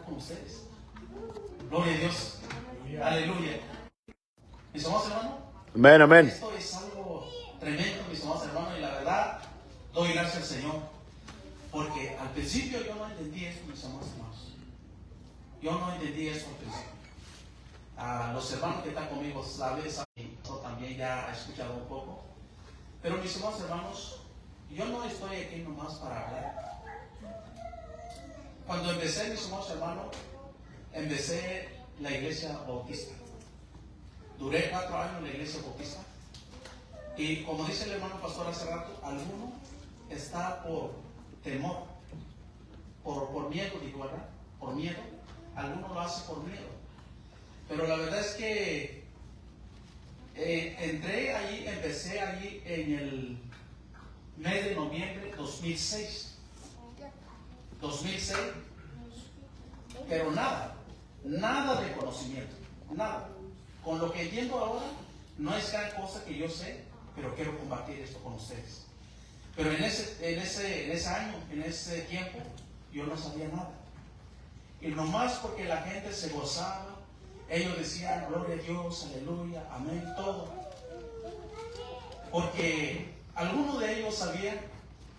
con ustedes. Gloria a Dios. Aleluya. Mis amados hermanos, Amén, amén. esto es algo tremendo, mis amados hermanos, y la verdad, doy gracias al Señor. Porque al principio yo no entendí esto, mis amados hermanos. Yo no entendí eso al principio. Los hermanos que están conmigo saben, yo también ya he escuchado un poco. Pero mis amados hermanos, yo no estoy aquí nomás para hablar. Cuando empecé, mis amados hermanos, empecé la iglesia bautista. Duré 4 años en la iglesia bautista. Y como dice el hermano pastor hace rato, alguno está por temor, por miedo, digo, ¿verdad? Por miedo. Alguno lo hace por miedo. Pero la verdad es que entré allí, empecé allí en el mes de noviembre 2006. 2006. Pero nada de conocimiento, nada. Con lo que entiendo ahora, no es gran cosa que yo sé, pero quiero compartir esto con ustedes. Pero en ese año, en ese tiempo, yo no sabía nada. Y nomás porque la gente se gozaba, ellos decían, gloria a Dios, aleluya, amén, todo. Porque algunos de ellos sabían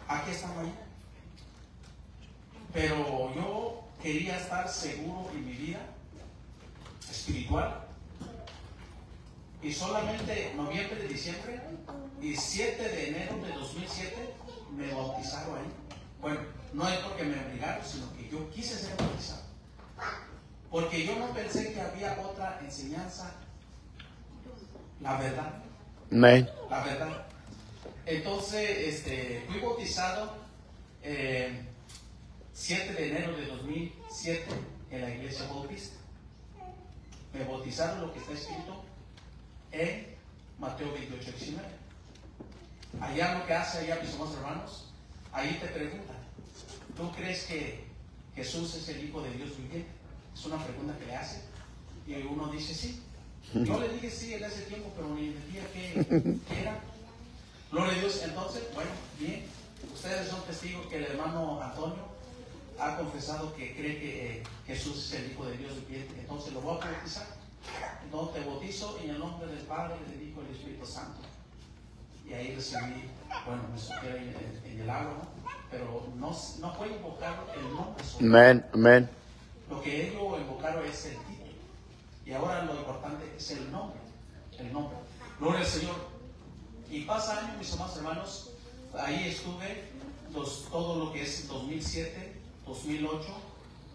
a qué estaban allí. Pero yo quería estar seguro en mi vida espiritual. Y solamente noviembre, diciembre y 7 de enero de 2007 me bautizaron ahí. Bueno, no es porque me obligaron, sino que yo quise ser bautizado. Porque yo no pensé que había otra enseñanza, la verdad. Amén. La verdad. Entonces, fui bautizado 7 de enero de 2007 en la iglesia bautista. Me bautizaron lo que está escrito en Mateo 28, 19. Allá lo que hace allá, mis amados hermanos, ahí te preguntan, ¿tú crees que Jesús es el Hijo de Dios viviente? Es una pregunta que le hace. Y uno dice sí. Yo le dije sí en ese tiempo, pero ni entendía qué era. Gloria a Dios. Entonces, bueno, bien. Ustedes son testigos que el hermano Antonio ha confesado que cree que Jesús es el Hijo de Dios viviente. Entonces lo voy a bautizar. Entonces te bautizo en el nombre del Padre, del Hijo y del Espíritu Santo. Y ahí recibí, bueno, me soqué en el agua, ¿no? Pero no fue invocar el nombre. Amén, amén. Lo que ellos invocaron es el título. Y ahora lo importante es el nombre. El nombre. Gloria al Señor. Y pasa años, mis amados hermanos, ahí estuve todo lo que es 2007, 2008,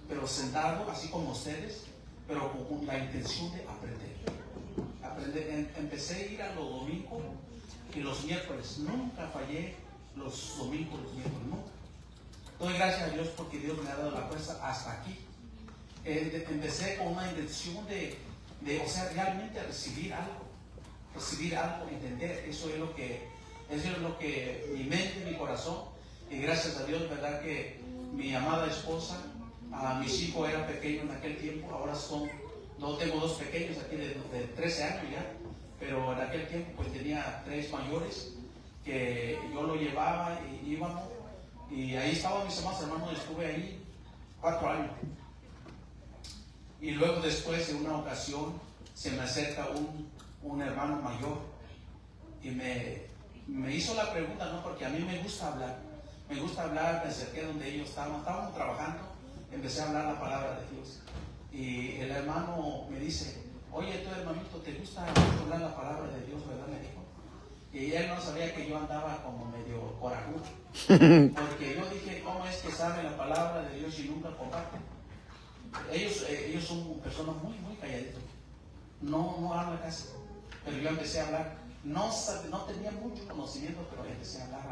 pero sentado, así como ustedes, pero con la intención de aprender. Empecé a ir a los domingos y los miércoles. Nunca fallé los domingos, nunca. Doy gracias a Dios porque Dios me ha dado la fuerza hasta aquí. Empecé con una intención de realmente recibir algo, entender. Eso es lo que mi mente, mi corazón, y gracias a Dios, verdad que mi amada esposa, mis hijos eran pequeños en aquel tiempo, ahora tengo 2 pequeños aquí de 13 años ya, pero en aquel tiempo pues tenía 3 mayores que yo lo llevaba y íbamos, y ahí estaban mis amados hermanos, estuve ahí 4 años. Y luego después, en una ocasión, se me acerca un hermano mayor y me hizo la pregunta, ¿no? Porque a mí me gusta hablar, me acerqué donde ellos estábamos trabajando, empecé a hablar la palabra de Dios. Y el hermano me dice, oye, tú hermanito, ¿te gusta mucho hablar la palabra de Dios, verdad? Me dijo. Y él no sabía que yo andaba como medio corajudo, porque yo dije, ¿cómo es que sabe la palabra de Dios y nunca comparten? Ellos son personas muy, muy calladitos. No hablan casi. Pero yo empecé a hablar. No tenía mucho conocimiento, pero empecé a hablar.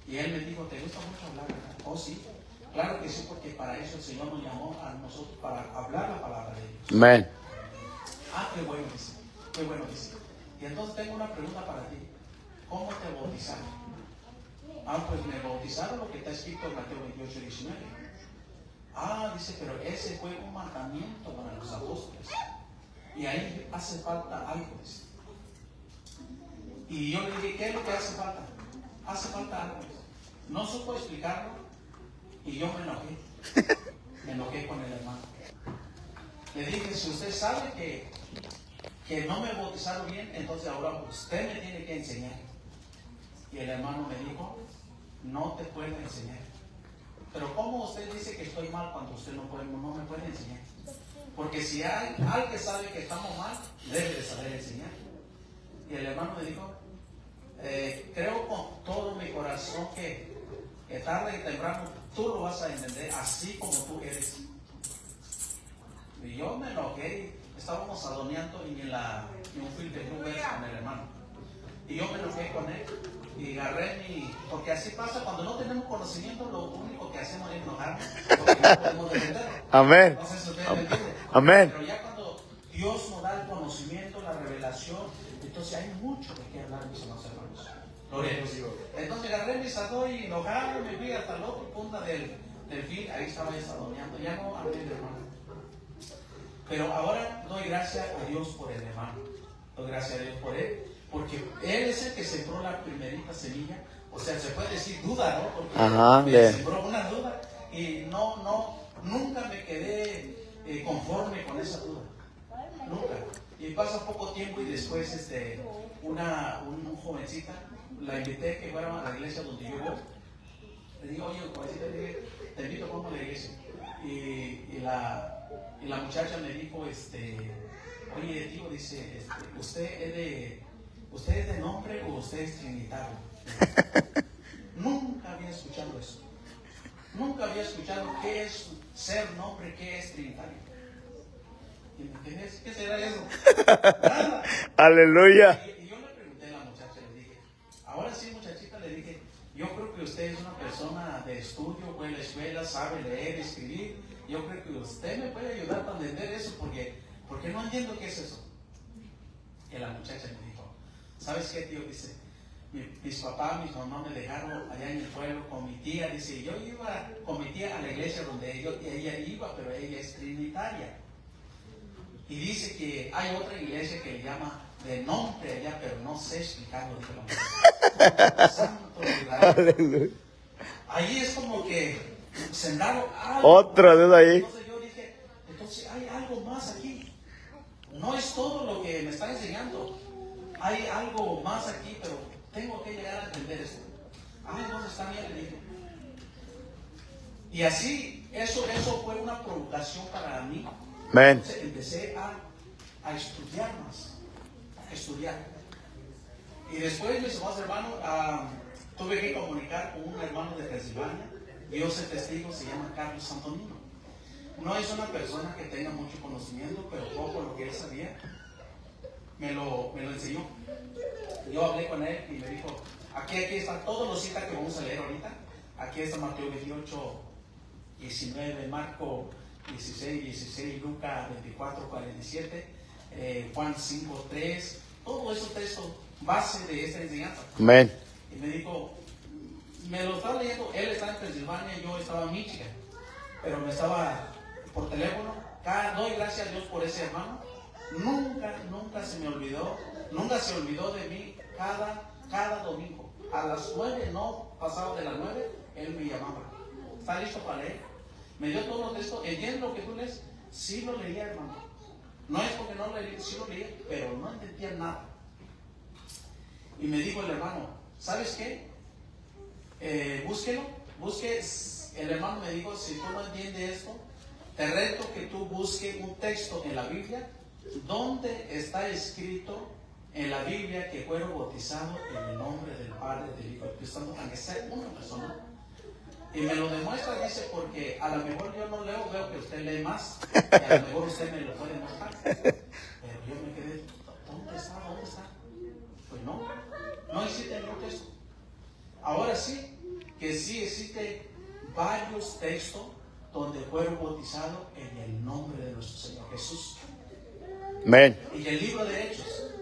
Y él me dijo, ¿te gusta mucho hablar, verdad? Oh, sí. Claro que sí, porque para eso el Señor nos llamó a nosotros, para hablar la palabra de Dios. Amén. Qué bueno dice. Qué bueno dice. Y entonces tengo una pregunta para ti. ¿Cómo te bautizaron? Pues me bautizaron lo que está escrito en Mateo 28, 19. Dice, pero ese fue un mandamiento para los apóstoles. Y ahí hace falta algo. Dice. Y yo le dije, ¿qué es lo que hace falta? Hace falta algo. No supo explicarlo y yo me enojé. Me enojé con Le dije, si usted sabe que no me bautizaron bien, entonces ahora usted me tiene que enseñar. Y el hermano me dijo, no te puedo enseñar. Pero ¿cómo usted dice que estoy mal cuando usted no me puede enseñar? Porque si hay alguien que sabe que estamos mal, debe de saber enseñar. Y el hermano me dijo, creo con todo mi corazón que tarde y temprano tú lo vas a entender así como tú eres. Y yo me enojé, estábamos adoneando en un field de nubes con el hermano. Y yo me enojé con él y agarré porque así pasa cuando no tenemos conocimiento, lo único que hacemos es enojarnos porque no podemos defender. Amén. No sé si ustedes me entienden. Amén. Pero ya cuando Dios nos da el conocimiento, la revelación, entonces hay mucho de qué hablar, mis amados hermanos. Gloria a Dios. Entonces agarré mi sador y enojado me fui hasta la otra punta del field, ahí estaba desadoneando, ya no hablé del hermano. Pero ahora doy gracias a Dios por el hermano, doy gracias a Dios por él, porque él es el que sembró la primerita semilla, o sea, se puede decir duda, ¿no? Porque me sembró una duda y nunca me quedé conforme con esa duda, nunca. Y pasa poco tiempo y después una jovencita, la invité que fuera a la iglesia donde yo voy. Le digo, oye, jovencita, te invito a cómo la iglesia. Y la muchacha me dijo, oye, tío, dice, ¿usted es de nombre o usted es trinitario? Nunca había escuchado eso. Nunca había escuchado qué es ser nombre, qué es trinitario. Y me quedé, ¿qué será eso? Nada. Aleluya. Y yo le pregunté a la muchacha, le dije, ahora sí, muchachita, le dije, yo creo que usted es una persona de estudio, fue a la escuela, sabe leer, escribir. Yo creo que usted me puede ayudar para entender eso porque no entiendo qué es eso. Y la muchacha me dijo, ¿sabes qué, tío? Dice, mis papás, mis mamás me dejaron allá en el pueblo con mi tía. Dice, yo iba con mi tía a la iglesia donde ella iba, pero ella es trinitaria. Y dice que hay otra iglesia que le llama de nombre allá, pero no sé explicarlo. Dijo la muchacha. Santo Israel. Ahí es como que sembraron algo. Otra vez ahí. Entonces yo dije, entonces hay algo más aquí. No es todo lo que me está enseñando. Hay algo más aquí, pero tengo que llegar a entender esto. Entonces está bien, le dije. Y así, eso fue una provocación para mí. Amén. Entonces empecé a estudiar más. A estudiar. Y después, mis amados hermanos, tuve que comunicar con un hermano de Pensilvania. Dios es testigo, se llama Carlos Santonino. No es una persona que tenga mucho conocimiento, pero poco lo que él sabía me lo enseñó. Yo hablé con él y me dijo, aquí están todos los citas que vamos a leer ahorita. Aquí está Mateo 28, 19, Marco 16, 16, Lucas 24, 47, Juan 5, 3. Todo eso texto base de esta enseñanza. Amén. Y me dijo, me lo estaba leyendo, él estaba en Pensilvania, yo estaba en Michigan, pero me estaba por teléfono. Doy gracias a Dios por ese hermano. Nunca se me olvidó, nunca se olvidó de mí. Cada domingo, a las 9, no pasado de las 9, él me llamaba. ¿Está listo para leer? Me dio todo los textos. ¿Entiendes lo que tú lees? Sí lo leía, hermano. No es porque no lo leía, sí lo leía, pero no entendía nada. Y me dijo el hermano, ¿sabes qué? Busque. El hermano me dijo, si tú no entiendes esto, te reto que tú busques un texto en la Biblia donde está escrito en la Biblia que fueron bautizados en el nombre del Padre, del Hijo y del Espíritu Santo, aunque sea una persona. Y me lo demuestra, dice, porque a lo mejor yo no leo, veo que usted lee más, y a lo mejor usted me lo puede mostrar. Pero yo me quedé, ¿dónde está? Pues no existe el texto. Ahora sí, que sí existe varios textos donde fueron bautizados en el nombre de nuestro Señor Jesús. Amén. Y el libro de Hechos,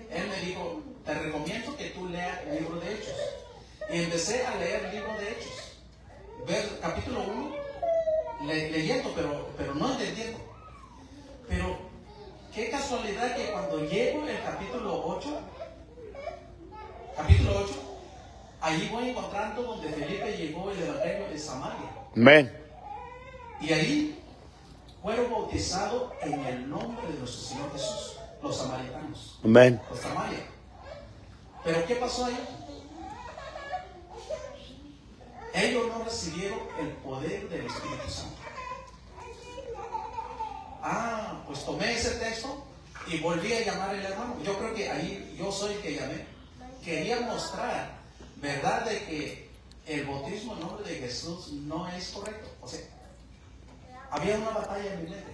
él me dijo, te recomiendo que tú leas el libro de Hechos. Y empecé a leer el libro de Hechos, ver capítulo 1, leyendo, pero no entendiendo. Pero qué casualidad que cuando llego al capítulo 8, allí voy encontrando donde Felipe llegó el evangelio de Samaria. Amén. Y ahí, fueron bautizados en el nombre de nuestro Señor Jesús, los samaritanos, Amén. los Samaria. Pero ¿qué pasó ahí? Ellos no recibieron el poder del Espíritu Santo. Pues tomé ese texto y volví a llamar al hermano. Yo creo que ahí yo soy el que llamé. Quería mostrar, ¿verdad?, de que el bautismo en nombre de Jesús no es correcto. O sea, había una batalla en mi mente.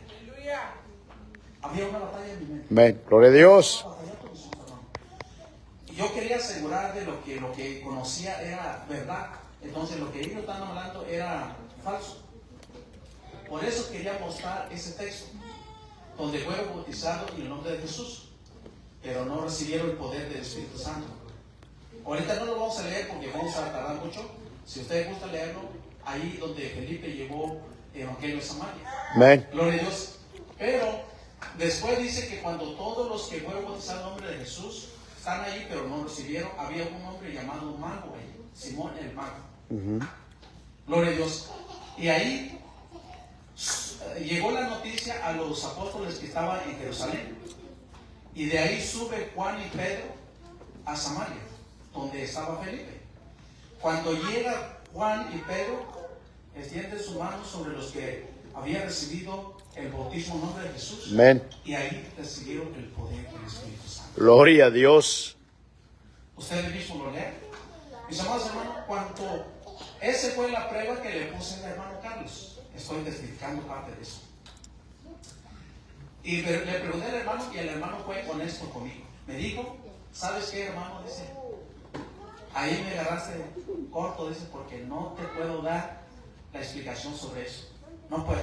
Había una batalla en mi mente. Amén. Gloria a Dios. Y yo quería asegurar de lo que conocía era verdad. Entonces lo que ellos estaban hablando era falso. Por eso quería mostrar ese texto, donde fueron bautizados en el nombre de Jesús, pero no recibieron el poder del Espíritu Santo. Ahorita no lo vamos a leer porque vamos a tardar mucho. Si ustedes gusta leerlo, ahí donde Felipe llevó el Evangelio de Samaria. Amén. Gloria a Dios. Pero después dice que cuando todos los que fueron bautizados en el nombre de Jesús están ahí, pero no recibieron, había un hombre llamado Mago ahí, Simón el Mago. Gloria a Dios. Y ahí llegó la noticia a los apóstoles que estaban en Jerusalén. Y de ahí sube Juan y Pedro a Samaria, donde estaba Felipe. Cuando llega Juan y Pedro, extienden su mano sobre los que habían recibido el bautismo en nombre de Jesús. Amén. Y ahí recibieron el poder del Espíritu Santo. Gloria a Dios. Ustedes mismos lo leen. Mis amados hermanos, cuando esa fue la prueba que le puse al hermano Carlos. Estoy testificando parte de eso. Y le pregunté al hermano y el hermano fue honesto conmigo. Me dijo, ¿sabes qué, hermano? Dice, ahí me agarraste corto, dice, porque no te puedo dar la explicación sobre eso. No puedo.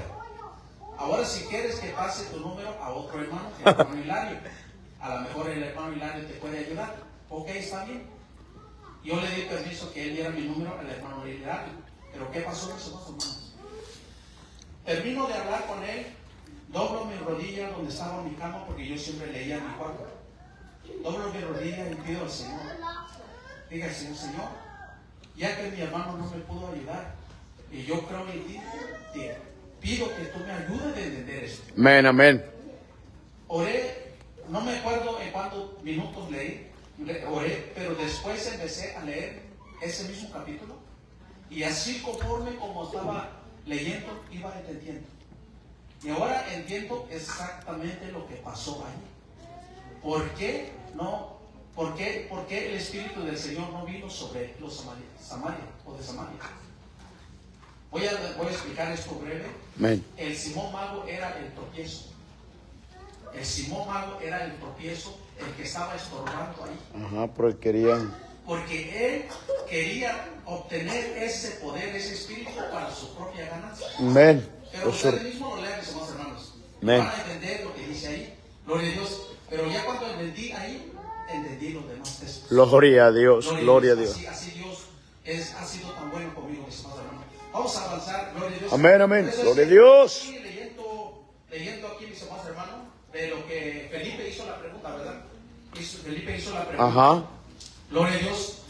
Ahora si quieres que pase tu número a otro hermano, el hermano Hilario. A lo mejor el hermano Hilario te puede ayudar. Ok, está bien. Yo le di permiso que él diera mi número al hermano Hilario. Pero ¿qué pasó con esos dos hermanos? Termino de hablar con él, doblo mi rodilla donde estaba mi cama, porque yo siempre leía en mi cuarto. Doblo mi rodilla y pido al Señor. Diga, Señor, ya que mi hermano no me pudo ayudar, y yo creo en ti, te pido que tú me ayudes a entender esto. Amén, amén. Oré, no me acuerdo en cuántos minutos oré, pero después empecé a leer ese mismo capítulo, y así conforme como estaba leyendo, iba entendiendo. Y ahora entiendo exactamente lo que pasó ahí. ¿Por qué el Espíritu del Señor no vino sobre los Samaria o de Samaria? Voy a explicar esto breve. Amén. El Simón Mago era el tropiezo. El Simón Mago era el tropiezo, el que estaba estorbando ahí. Ajá, porque querían. Porque él quería obtener ese poder, ese espíritu para su propia ganancia. Amén. Pero ustedes mismos lo lean, mis amados hermanos. Amén. Van a entender lo que dice ahí. Gloria a Dios. Pero ya cuando entendí ahí, entendí los demás textos. Gloria a Dios. Gloria a Dios. Así Dios ha sido tan bueno conmigo, mis amados hermanos. Vamos a avanzar. Gloria a Dios. Amén, amén. Entonces, Gloria a Dios. leyendo aquí, mis amados hermanos, de lo que Felipe hizo la pregunta, ¿verdad? Felipe hizo la pregunta. Ajá. Gloria a Dios.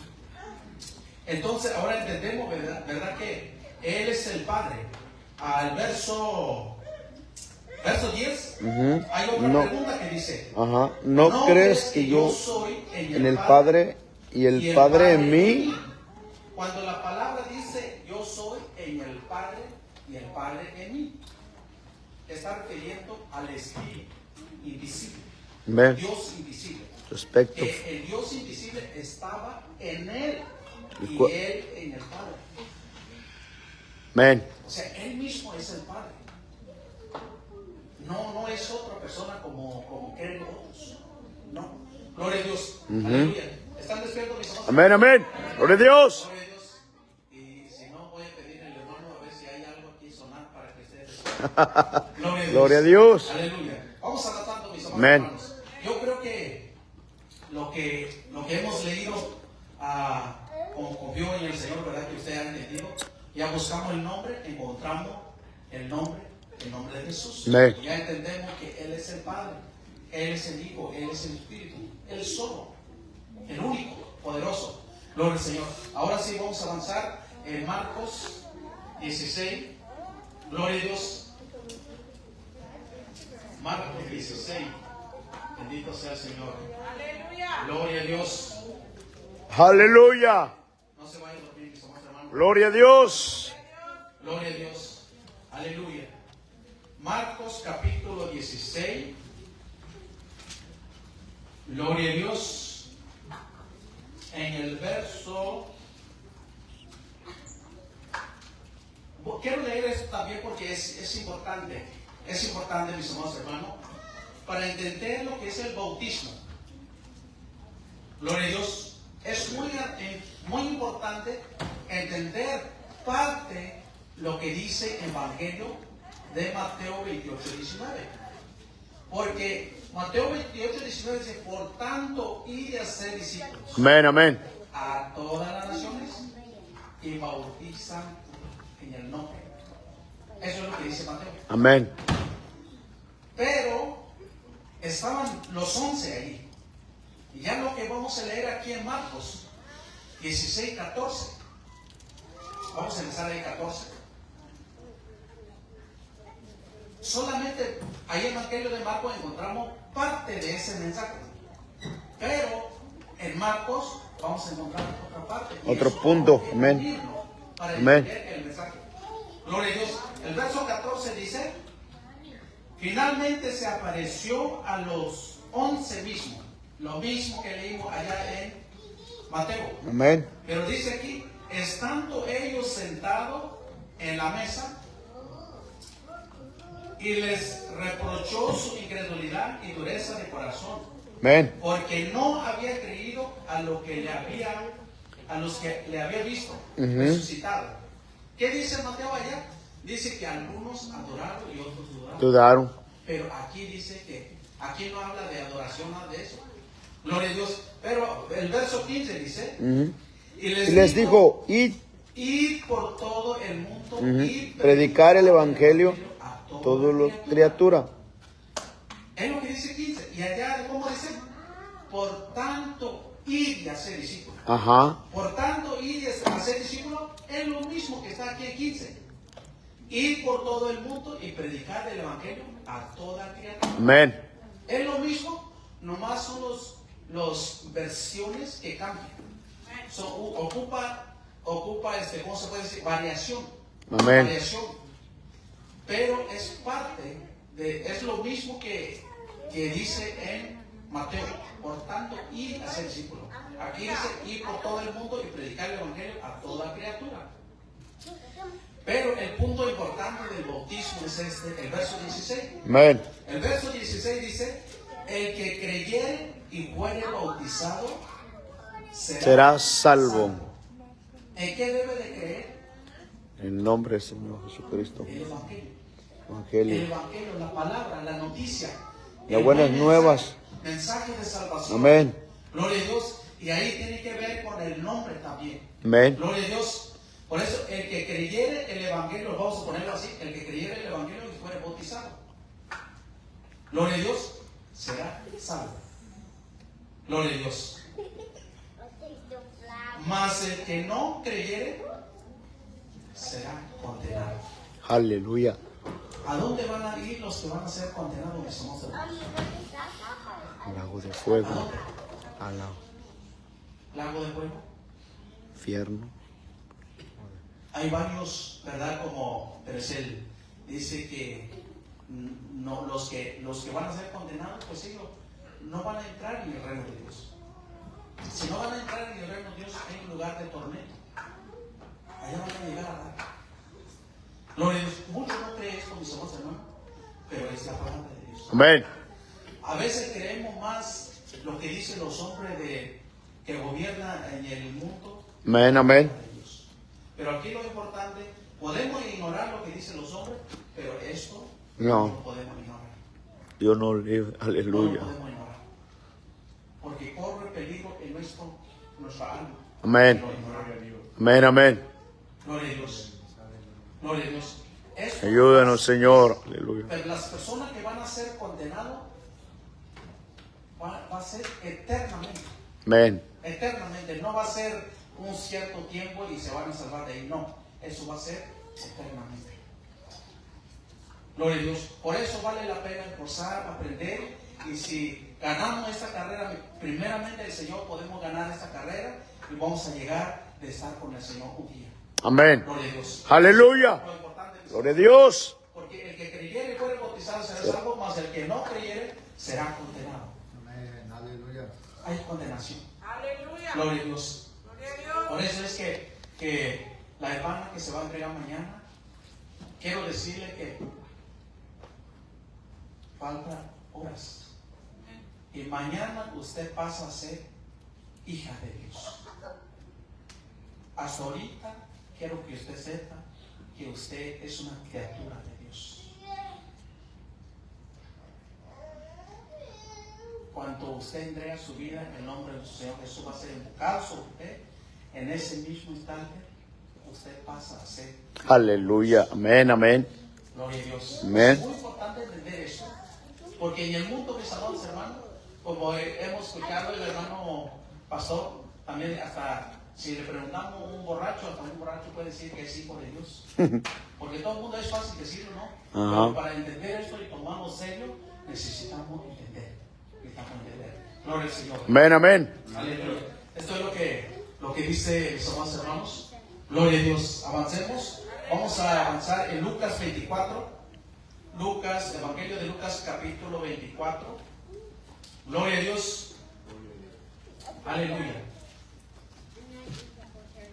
Entonces ahora entendemos, ¿verdad? Que Él es el Padre. Al verso 10, hay otra pregunta que dice: Ajá. ¿No crees que yo soy en el Padre y el Padre en mí? Cuando la palabra dice yo soy en el Padre y el Padre en mí, está refiriendo al Espíritu invisible. Amén. Dios invisible. Respecto. Que el Dios invisible estaba en Él y Él en el Padre. Amén. O sea, Él mismo es el Padre. No es otra persona como creen otros. No. Gloria a Dios. Aleluya. ¿Están despiertos, mis amados? Amén, amén. Gloria a Dios. Gloria a Dios. Y si no, voy a pedir al hermano a ver si hay algo aquí sonar para que ustedes despierten. Gloria a Dios. Gloria a Dios. Aleluya. Vamos avanzando, mis amados Amén. hermanos. Yo creo que lo que hemos leído, como confío en el Señor, ¿verdad? Que usted ha entendido. Ya buscamos el nombre, encontramos el nombre de Jesús. Amén. Ya entendemos que Él es el Padre, Él es el Hijo, Él es el Espíritu, Él solo, el único, poderoso. Gloria al Señor. Ahora sí vamos a avanzar en Marcos 16. Gloria a Dios. 16. Bendito sea el Señor. Gloria a Dios. Aleluya. No se vayan a dormir, mis amados hermanos. Gloria a Dios. Gloria a Dios. Aleluya. Marcos capítulo 16. Gloria a Dios. En el verso... Quiero leer esto también porque es importante. Es importante, mis amados hermanos, para entender lo que es el bautismo. Gloria a Dios. Es muy importante entender parte lo que dice el Evangelio de Mateo 28, 19. Porque Mateo 28, 19 dice, por tanto, id a hacer discípulos Amén, amén. a todas las naciones y bautizan en el nombre. Eso es lo que dice Mateo. Amén. Pero estaban los 11 ahí. Y ya lo que vamos a leer aquí en Marcos 16, 14. Vamos a empezar ahí 14. Solamente ahí en el Evangelio de Marcos encontramos parte de ese mensaje. Pero en Marcos vamos a encontrar otra parte. Otro punto. Amén. Para Amén. entender el mensaje. Gloria a Dios. El verso 14 dice: finalmente se apareció a los 11 mismos. Lo mismo que leímos allá en Mateo. Amén. Pero dice aquí, estando ellos sentados en la mesa, y les reprochó su incredulidad y dureza de corazón, Amén. porque no había creído a los que le había visto resucitado. ¿Qué dice Mateo allá? Dice que algunos adoraron y otros dudaron. Dudaron. Pero aquí dice que aquí no habla de adoración, nada de eso. Gloria a Dios. Pero el verso 15 dice, y Les dijo, id, id por todo el mundo y predicar el evangelio a a todas toda las criaturas. Es lo que dice 15. Y allá, ¿cómo dice? Por tanto, id y hacer discípulos. Ajá. Por tanto, id y hacer discípulos es lo mismo que está aquí en 15. Ir por todo el mundo y predicar el evangelio a toda criatura. Amén. Es lo mismo, nomás son los versiones que cambian. Ocupa ¿cómo se puede decir? Variación. Amén. Variación. Pero es parte es lo mismo que dice en Mateo. Por tanto, ir a ser discípulo. Aquí dice ir por todo el mundo y predicar el evangelio a toda criatura. Pero el punto importante del bautismo es el verso 16. Amén. El verso 16 dice, el que creyere y fuere bautizado Será salvo. ¿En qué debe de creer? En el nombre del Señor Jesucristo. El evangelio. El Evangelio. evangelio, la palabra, la noticia. Las El buenas buen nuevas. Mensaje de salvación. Amén. Gloria a Dios. Y ahí tiene que ver con el nombre también. Amén. Gloria a Dios. Por eso, el que creyere el evangelio, vamos a ponerlo así, el que creyere el evangelio y fuere bautizado, gloria a Dios, será salvo. Gloria a Dios. Mas el que no creyere será condenado. Aleluya. ¿A dónde van a ir los que van a ser condenados, mis amados hermanos? Al lago de fuego. ¿A dónde? Al Lago de fuego. infierno. Hay varios, ¿verdad? Pero dice que no, los que van a ser condenados, pues ellos no van a entrar en el reino de Dios. Si no van a entrar en el reino de Dios, hay un lugar de tormento. Allá van a llegar a dar. Gloria a Dios. Muchos no creen esto, mis amados hermanos, pero es la palabra de Dios. Amén. A veces creemos más lo que dicen los hombres que gobiernan en el mundo. Amén, amén. Pero aquí lo importante, podemos ignorar lo que dicen los hombres, pero esto No. lo podemos ignorar. Dios nos libre. No Aleluya. lo podemos ignorar. Porque corre peligro en nuestra alma. Amén. Lo ignoramos. Amén, amén. Gloria a Dios. Gloria a Dios. Esto Ayúdanos, Señor. Aleluya. Pero las personas que van a ser condenadas va a ser eternamente. Amén. Eternamente. No va a ser un cierto tiempo y se van a salvar de ahí. No. Eso va a ser eternamente. Gloria a Dios. Por eso vale la pena esforzar, aprender. Y si ganamos esta carrera, primeramente el Señor, podemos ganar esta carrera y vamos a llegar de estar con el Señor un día. Amén. Gloria a Dios. Aleluya. Lo importante es Gloria a Dios. porque el que creyere y fuere bautizado será salvo, mas el que no creyere será condenado. Amén, aleluya. Hay condenación. Aleluya. Gloria a Dios. Gloria a Dios. Por eso es que la hermana que se va a entregar mañana, quiero decirle que faltan horas. Y mañana usted pasa a ser hija de Dios. Hasta ahorita quiero que usted sepa que usted es una criatura de Dios. Cuando usted entrega su vida en el nombre del Señor Jesús, va a ser invocado sobre usted. En ese mismo instante, usted pasa a ser. Aleluya. Amén, amén. Gloria a Dios. Amén. Es muy importante entender eso. Porque en el mundo, mis amados hermanos, como hemos escuchado el hermano pastor, también hasta si le preguntamos a un borracho, hasta un borracho puede decir que es hijo de Dios. Porque todo el mundo es fácil decirlo, ¿no? Ajá. Pero para entender esto y tomarlo serio, necesitamos entender. Necesitamos entender. Gloria al Señor. Amén, amén. Aleluya. Esto es lo que dice mis amados hermanos. Gloria a Dios. Avancemos. Vamos a avanzar en Lucas 24. Lucas, Evangelio de Lucas, capítulo 24. Gloria a Dios. Aleluya.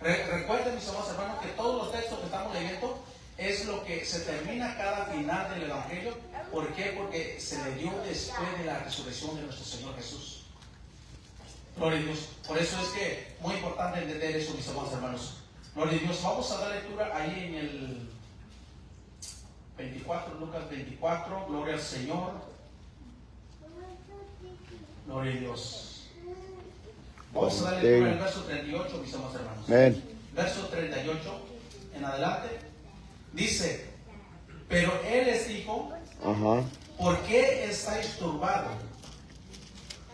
Recuerden, mis amados hermanos, que todos los textos que estamos leyendo es lo que se termina cada final del Evangelio. ¿Por qué? Porque se le dio después de la resurrección de nuestro Señor Jesús. Gloria a Dios. Por eso es que muy importante entender eso, mis amados hermanos. Gloria a Dios. Vamos a dar lectura ahí en el 24, Lucas 24. Gloria al Señor. Gloria a Dios. Vamos a dar lectura en el verso 38, mis amados hermanos. Amén. Verso 38 en adelante. Dice: pero Él les dijo: Ajá. ¿por qué estáis turbados?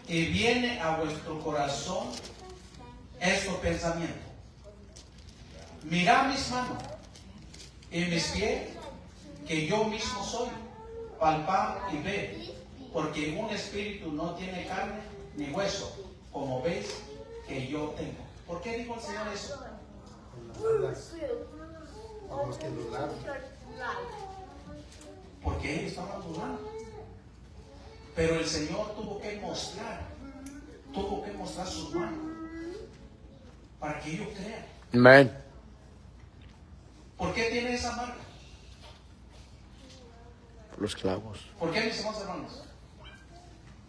Y viene a vuestro corazón este pensamiento: mirad mis manos y mis pies, que yo mismo soy. Palpad y ved, porque un espíritu no tiene carne ni hueso, como veis que yo tengo. ¿Por qué dijo el Señor eso? Vamos que dudar. Porque ellos estaban dudando. Pero el Señor tuvo que mostrar sus manos para que ellos crean. Amén. ¿Por qué tiene esa marca? Los clavos. ¿Por qué, mis amados hermanos?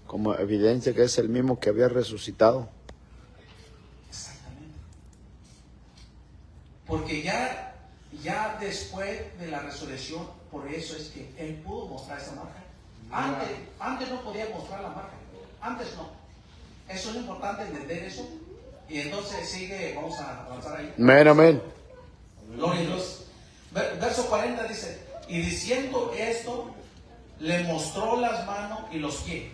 Como evidencia que es el mismo que había resucitado. Exactamente. Porque ya después de la resurrección, por eso es que Él pudo mostrar esa marca. Antes no podía mostrar la marca. Antes no. Eso es lo importante, entender eso. Y entonces sigue, vamos a avanzar ahí. Amén, amén. Gloria a Dios. Verso 40 dice: y diciendo esto, le mostró las manos y los pies.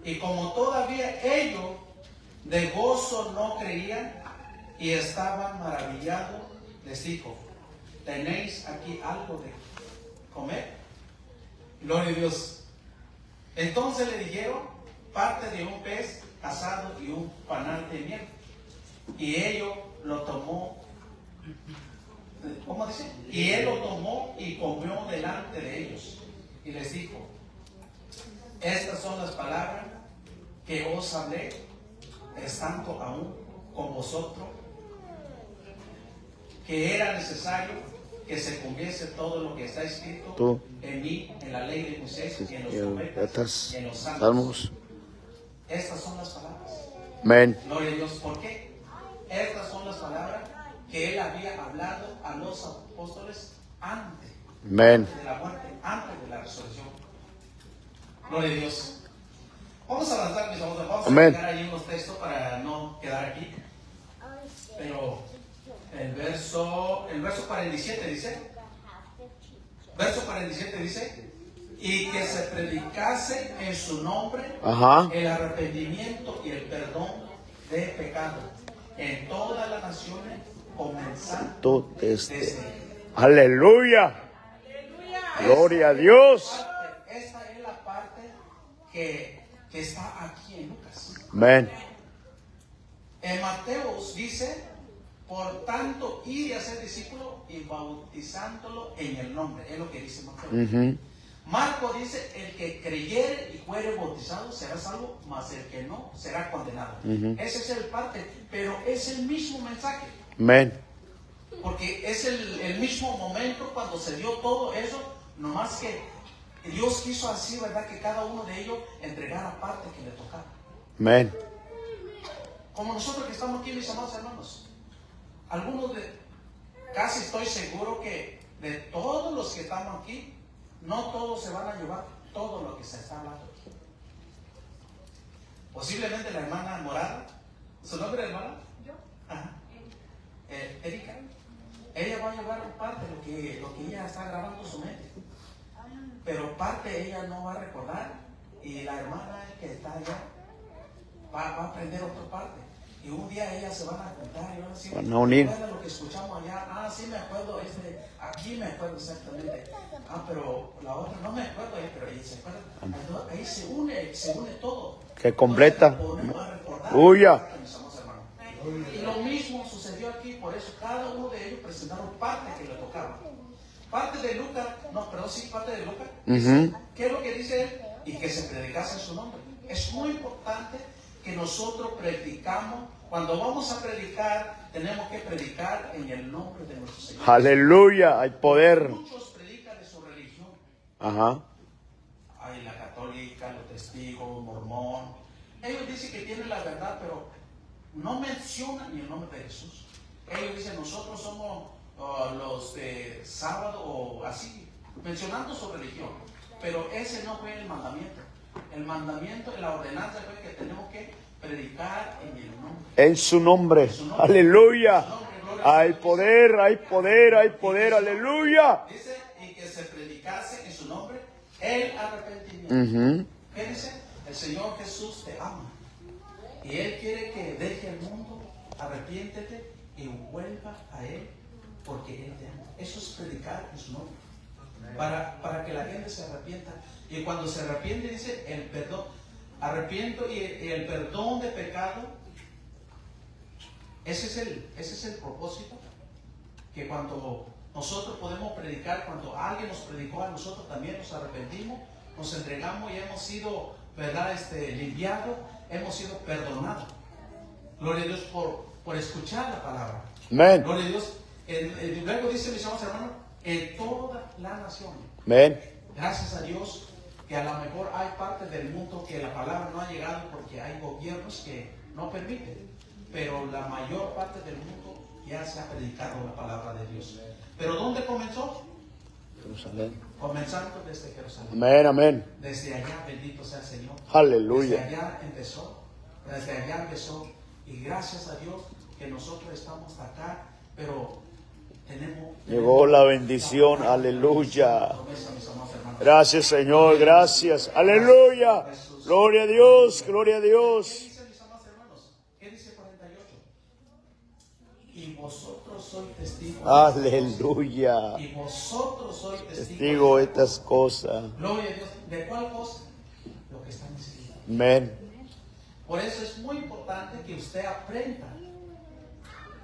Y como todavía ellos de gozo no creían y estaban maravillados, les dijo: ¿tenéis aquí algo de comer? Gloria a Dios. Entonces le dijeron: parte de un pez asado y un panal de miel. Y ellos lo tomó. ¿Cómo dice? Y él lo tomó y comió delante de ellos. Y les dijo: estas son las palabras que os hablé, estando aún con vosotros, que era necesario que se cumpliese todo lo que está escrito en mí, en la ley de Moisés, y en los profetas, y en los salmos. Estas son las palabras. Amén. Gloria a Dios. ¿Por qué? Estas son las palabras que él había hablado a los apóstoles antes Amén. de la muerte, antes de la resurrección. Gloria a Dios. Vamos a avanzar, mis amados. Vamos Amén. a llegar ahí unos textos para no quedar aquí. Pero el verso 47 dice: verso 47 dice: y que se predicase en su nombre Ajá. el arrepentimiento y el perdón de pecado en todas las naciones, comenzando Tú desde. Aleluya. Gloria a Dios. Esta es la parte que está aquí en Lucas. Amén. En Mateos dice, por tanto, ir y hacer discípulos y bautizándolo en el nombre. Es lo que dice Mateo. Marco dice, el que creyere y fuere bautizado será salvo, mas el que no será condenado. Ese es el parte, pero es el mismo mensaje. Amén. Porque es el mismo momento cuando se dio todo eso, nomás que Dios quiso así, ¿verdad? Que cada uno de ellos entregara parte que le tocaba. Amén. Como nosotros que estamos aquí, mis amados hermanos, algunos casi estoy seguro que de todos los que estamos aquí, no todos se van a llevar todo lo que se está hablando aquí. Posiblemente la hermana Morada, ¿su nombre, hermana? Yo. Ajá. Erika. Ella va a llevar parte de lo que ella está grabando en su mente. Pero parte ella no va a recordar. Y la hermana que está allá va a aprender otra parte. Y un día ellas se van a contar y van a decir, van a unir. Lo que escuchamos allá, sí me acuerdo, aquí me acuerdo exactamente. Pero la otra no me acuerdo, pero ella se acuerda. Entonces, ahí se une todo. Que completa. Uya. Y lo mismo sucedió aquí, por eso cada uno de ellos presentaron parte que le tocaba. Parte de Lucas, parte de Lucas. ¿Qué es lo que dice él? Y que se predicase en su nombre. Es muy importante que nosotros predicamos. Cuando vamos a predicar, tenemos que predicar en el nombre de nuestro Señor. Aleluya, hay poder. Muchos predican de su religión. Ajá. Hay la católica, los testigos, mormón. Ellos dicen que tienen la verdad, pero no mencionan ni el nombre de Jesús. Ellos dicen, nosotros somos los de sábado o así, mencionando su religión. Pero ese no fue el mandamiento. El mandamiento, la ordenanza fue que tenemos que predicar en el nombre. En su nombre. Aleluya. Hay poder, hay poder, hay poder. Aleluya. Dice, y que se predicase en su nombre el arrepentimiento. ¿Qué dice? El Señor Jesús te ama. Y Él quiere que deje el mundo, arrepiéntete y vuelva a Él, porque Él te ama. Eso es predicar en su nombre. Para que la gente se arrepienta. Y cuando se arrepiente, dice el perdón. Arrepiento y el perdón de pecado. Ese es el propósito. Que cuando nosotros podemos predicar, cuando alguien nos predicó a nosotros, también nos arrepentimos, nos entregamos y hemos sido, ¿verdad? Limpiados, hemos sido perdonados. Gloria a Dios por escuchar la palabra. Amén. Gloria a Dios. Luego dice, mis amados hermanos, en toda la nación. Amén. Gracias a Dios que a lo mejor hay partes del mundo que la palabra no ha llegado porque hay gobiernos que no permiten, pero la mayor parte del mundo ya se ha predicado la palabra de Dios. ¿Pero dónde comenzó? Jerusalén. Comenzando desde Jerusalén. Amén, amén. Desde allá, bendito sea el Señor. Aleluya. Desde allá empezó. Y gracias a Dios que nosotros estamos acá, pero llegó la bendición. Aleluya. Gracias, Señor. Gracias. Aleluya. Gloria a Dios. Gloria a Dios. ¿Qué dice, mis amados hermanos? ¿Qué dice 48? Y vosotros sois testigos. Aleluya. Y vosotros sois testigos. Testigo de estas cosas. Gloria a Dios. ¿De cuál cosa? Lo que está necesitando. Amén. Por eso es muy importante que usted aprenda.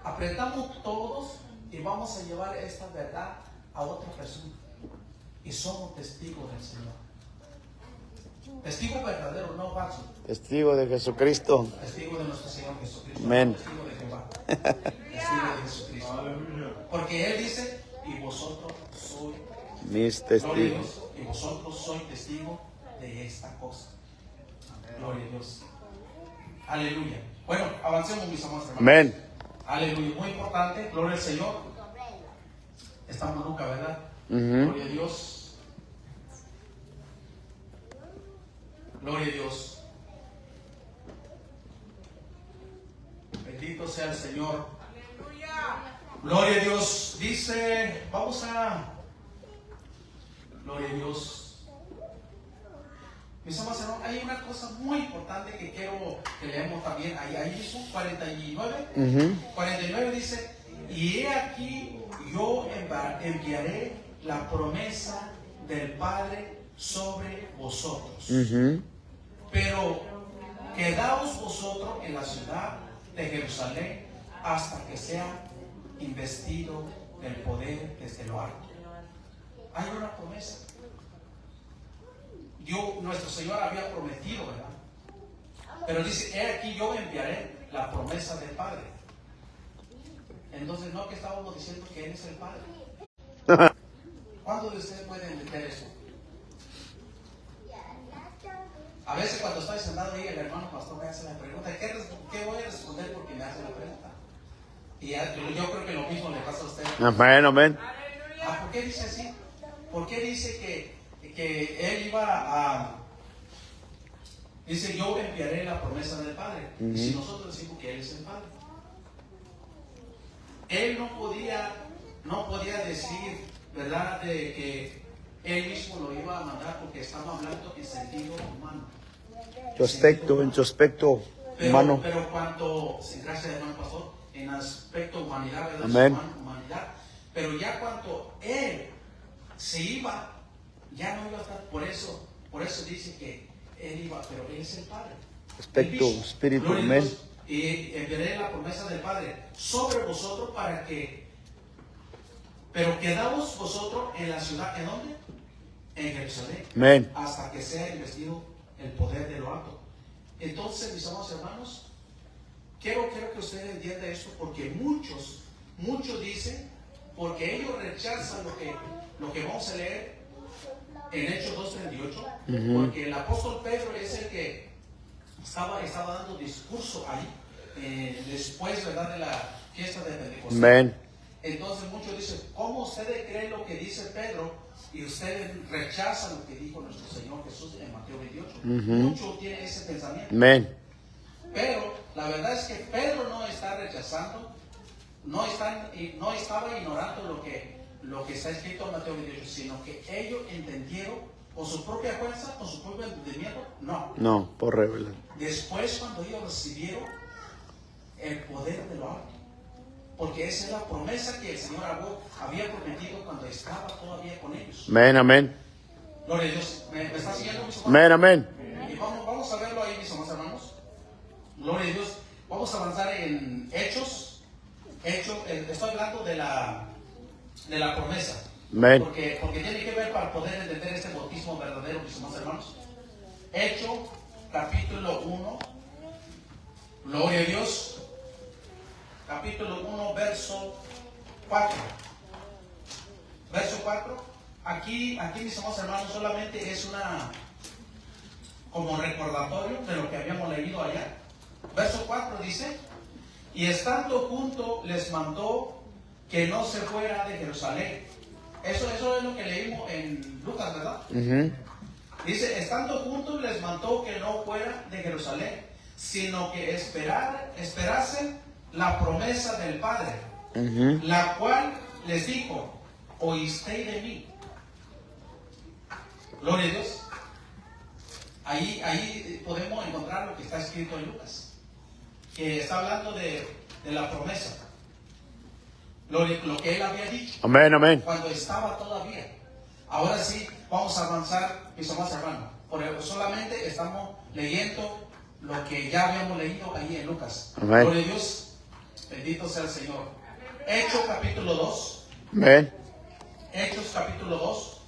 Aprendamos todos y vamos a llevar esta verdad a otra persona. Y somos testigos del Señor. Testigo verdadero, no falso. Testigo de Jesucristo. Testigo de nuestro Señor Jesucristo. Amén. Testigo de Jehová. Testigo de Jesucristo. Porque Él dice, y vosotros sois mis testigos. Y vosotros sois testigos de esta cosa. Gloria a Dios. Aleluya. Bueno, avancemos, mis amados hermanos. Amén. Aleluya. Muy importante. Gloria al Señor. Estamos nunca, ¿verdad? Gloria a Dios. Gloria a Dios. Bendito sea el Señor. Gloria a Dios. Dice, vamos a... Gloria a Dios. Mis amados hermanos, hay una cosa muy importante que quiero que leamos también. Ahí mismo, 49. 49 dice, y he aquí, yo enviaré la promesa del Padre sobre vosotros. Ujú. Pero quedaos vosotros en la ciudad de Jerusalén hasta que sea investido del poder desde lo alto. Hay una promesa. Nuestro Señor había prometido, ¿verdad? Pero dice, he aquí yo enviaré la promesa del Padre. Entonces, ¿no que estábamos diciendo que Él es el Padre? ¿Cuántos de ustedes pueden entender eso? A veces cuando estoy sentado ahí, el hermano pastor me hace la pregunta, ¿qué voy a responder porque me hace la pregunta? Y yo creo que lo mismo le pasa a usted. Amén, amén. ¿Por qué dice así? ¿Por qué dice que Él iba a... Dice, yo enviaré la promesa del Padre. Y si nosotros decimos que Él es el Padre. Él no podía decir, ¿verdad?, de que Él mismo lo iba a mandar porque estaba hablando en sentido humano. En su aspecto humano. Pero cuando, gracias hermano pastor, en aspecto humanidad, ¿verdad? Amén. Humanidad. Pero ya cuando Él se iba, ya no iba a estar. Por eso dice que Él iba, pero Él es el Padre. Aspecto, espíritu, amén. Y enviaré la promesa del Padre sobre vosotros para que, pero quedaos vosotros en la ciudad, ¿en dónde? En Jerusalén. Amén. Hasta que sea investido el poder de lo alto. Entonces, mis amados hermanos, quiero que ustedes entiendan esto, porque muchos dicen, porque ellos rechazan lo que vamos a leer en Hechos 2:38, porque el apóstol Pedro es el que estaba dando discurso ahí, después, ¿verdad?, de la fiesta de Pentecostés. Amén. Entonces muchos dicen, ¿cómo ustedes creen lo que dice Pedro y ustedes rechazan lo que dijo nuestro Señor Jesús en Mateo 28? Muchos tienen ese pensamiento. Amén. Pero la verdad es que Pedro no está rechazando, no estaba ignorando lo que está escrito en Mateo 28, sino que ellos entendieron con su propia fuerza, con su propio entendimiento, no, por revelación. Después, cuando ellos recibieron el poder de lo alto, porque esa es la promesa que el Señor había prometido cuando estaba todavía con ellos. Amén, amén. Gloria a Dios. ¿Me está siguiendo, mis hermanos? Amén, amén. Y vamos a verlo ahí, mis hermanos. Gloria a Dios. Vamos a avanzar en Hechos. Estoy hablando de la promesa. Amén. Porque tiene que ver para poder entender este bautismo verdadero, mis hermanos. Hechos, capítulo 1. Gloria a Dios. Capítulo 1, verso 4. Verso 4. Aquí, mis amados hermanos, solamente es como recordatorio de lo que habíamos leído allá. Verso 4 dice, y estando juntos les mandó que no se fuera de Jerusalén. Eso es lo que leímos en Lucas, ¿verdad? Dice, estando juntos les mandó que no fuera de Jerusalén, sino que esperasen la promesa del Padre, la cual les dijo, oísteis de mí. Gloria a Dios. Ahí podemos encontrar lo que está escrito en Lucas, que está hablando de la promesa, lo que él había dicho. Amén, amén. Cuando estaba todavía. Ahora sí, vamos a avanzar, mis amados hermanos. Porque solamente estamos leyendo lo que ya habíamos leído ahí en Lucas. Amén. Gloria a Dios. Bendito sea el Señor. Hechos capítulo 2. Amén. Hechos capítulo 2.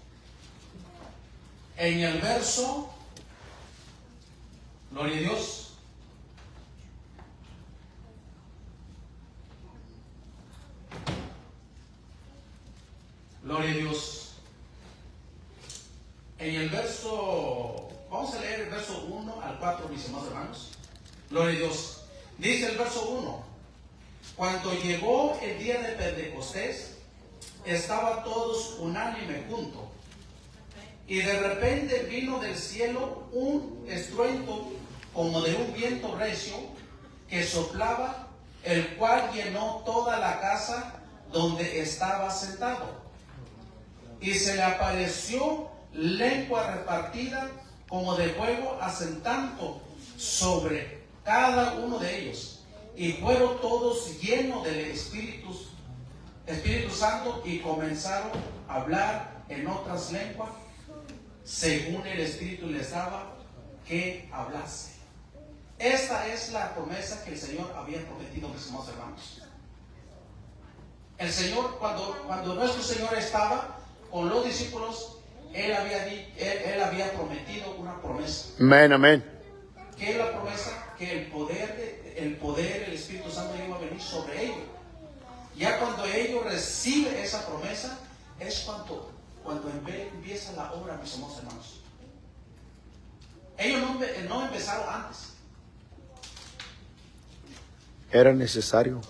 En el verso, gloria a Dios. Gloria a Dios. En el verso, vamos a leer el verso 1 al 4, mis amados hermanos. Gloria a Dios. Dice el verso 1. Cuando llegó el día de Pentecostés, estaban todos unánime juntos. Y de repente vino del cielo un estruendo como de un viento recio que soplaba, el cual llenó toda la casa donde estaba sentado. Y se le apareció lengua repartida como de fuego, asentando sobre cada uno de ellos. Y fueron todos llenos del Espíritu Santo y comenzaron a hablar en otras lenguas según el Espíritu les daba que hablase. Esta es la promesa que el Señor había prometido, mis amados hermanos. El Señor, cuando nuestro Señor estaba con los discípulos, Él había prometido una promesa. Amén, amén. ¿Qué es la promesa? Que el poder del Espíritu Santo iba a venir sobre ellos. Ya cuando ellos reciben esa promesa, es cuando empieza la obra, mis amados hermanos. Ellos no empezaron antes. Era necesario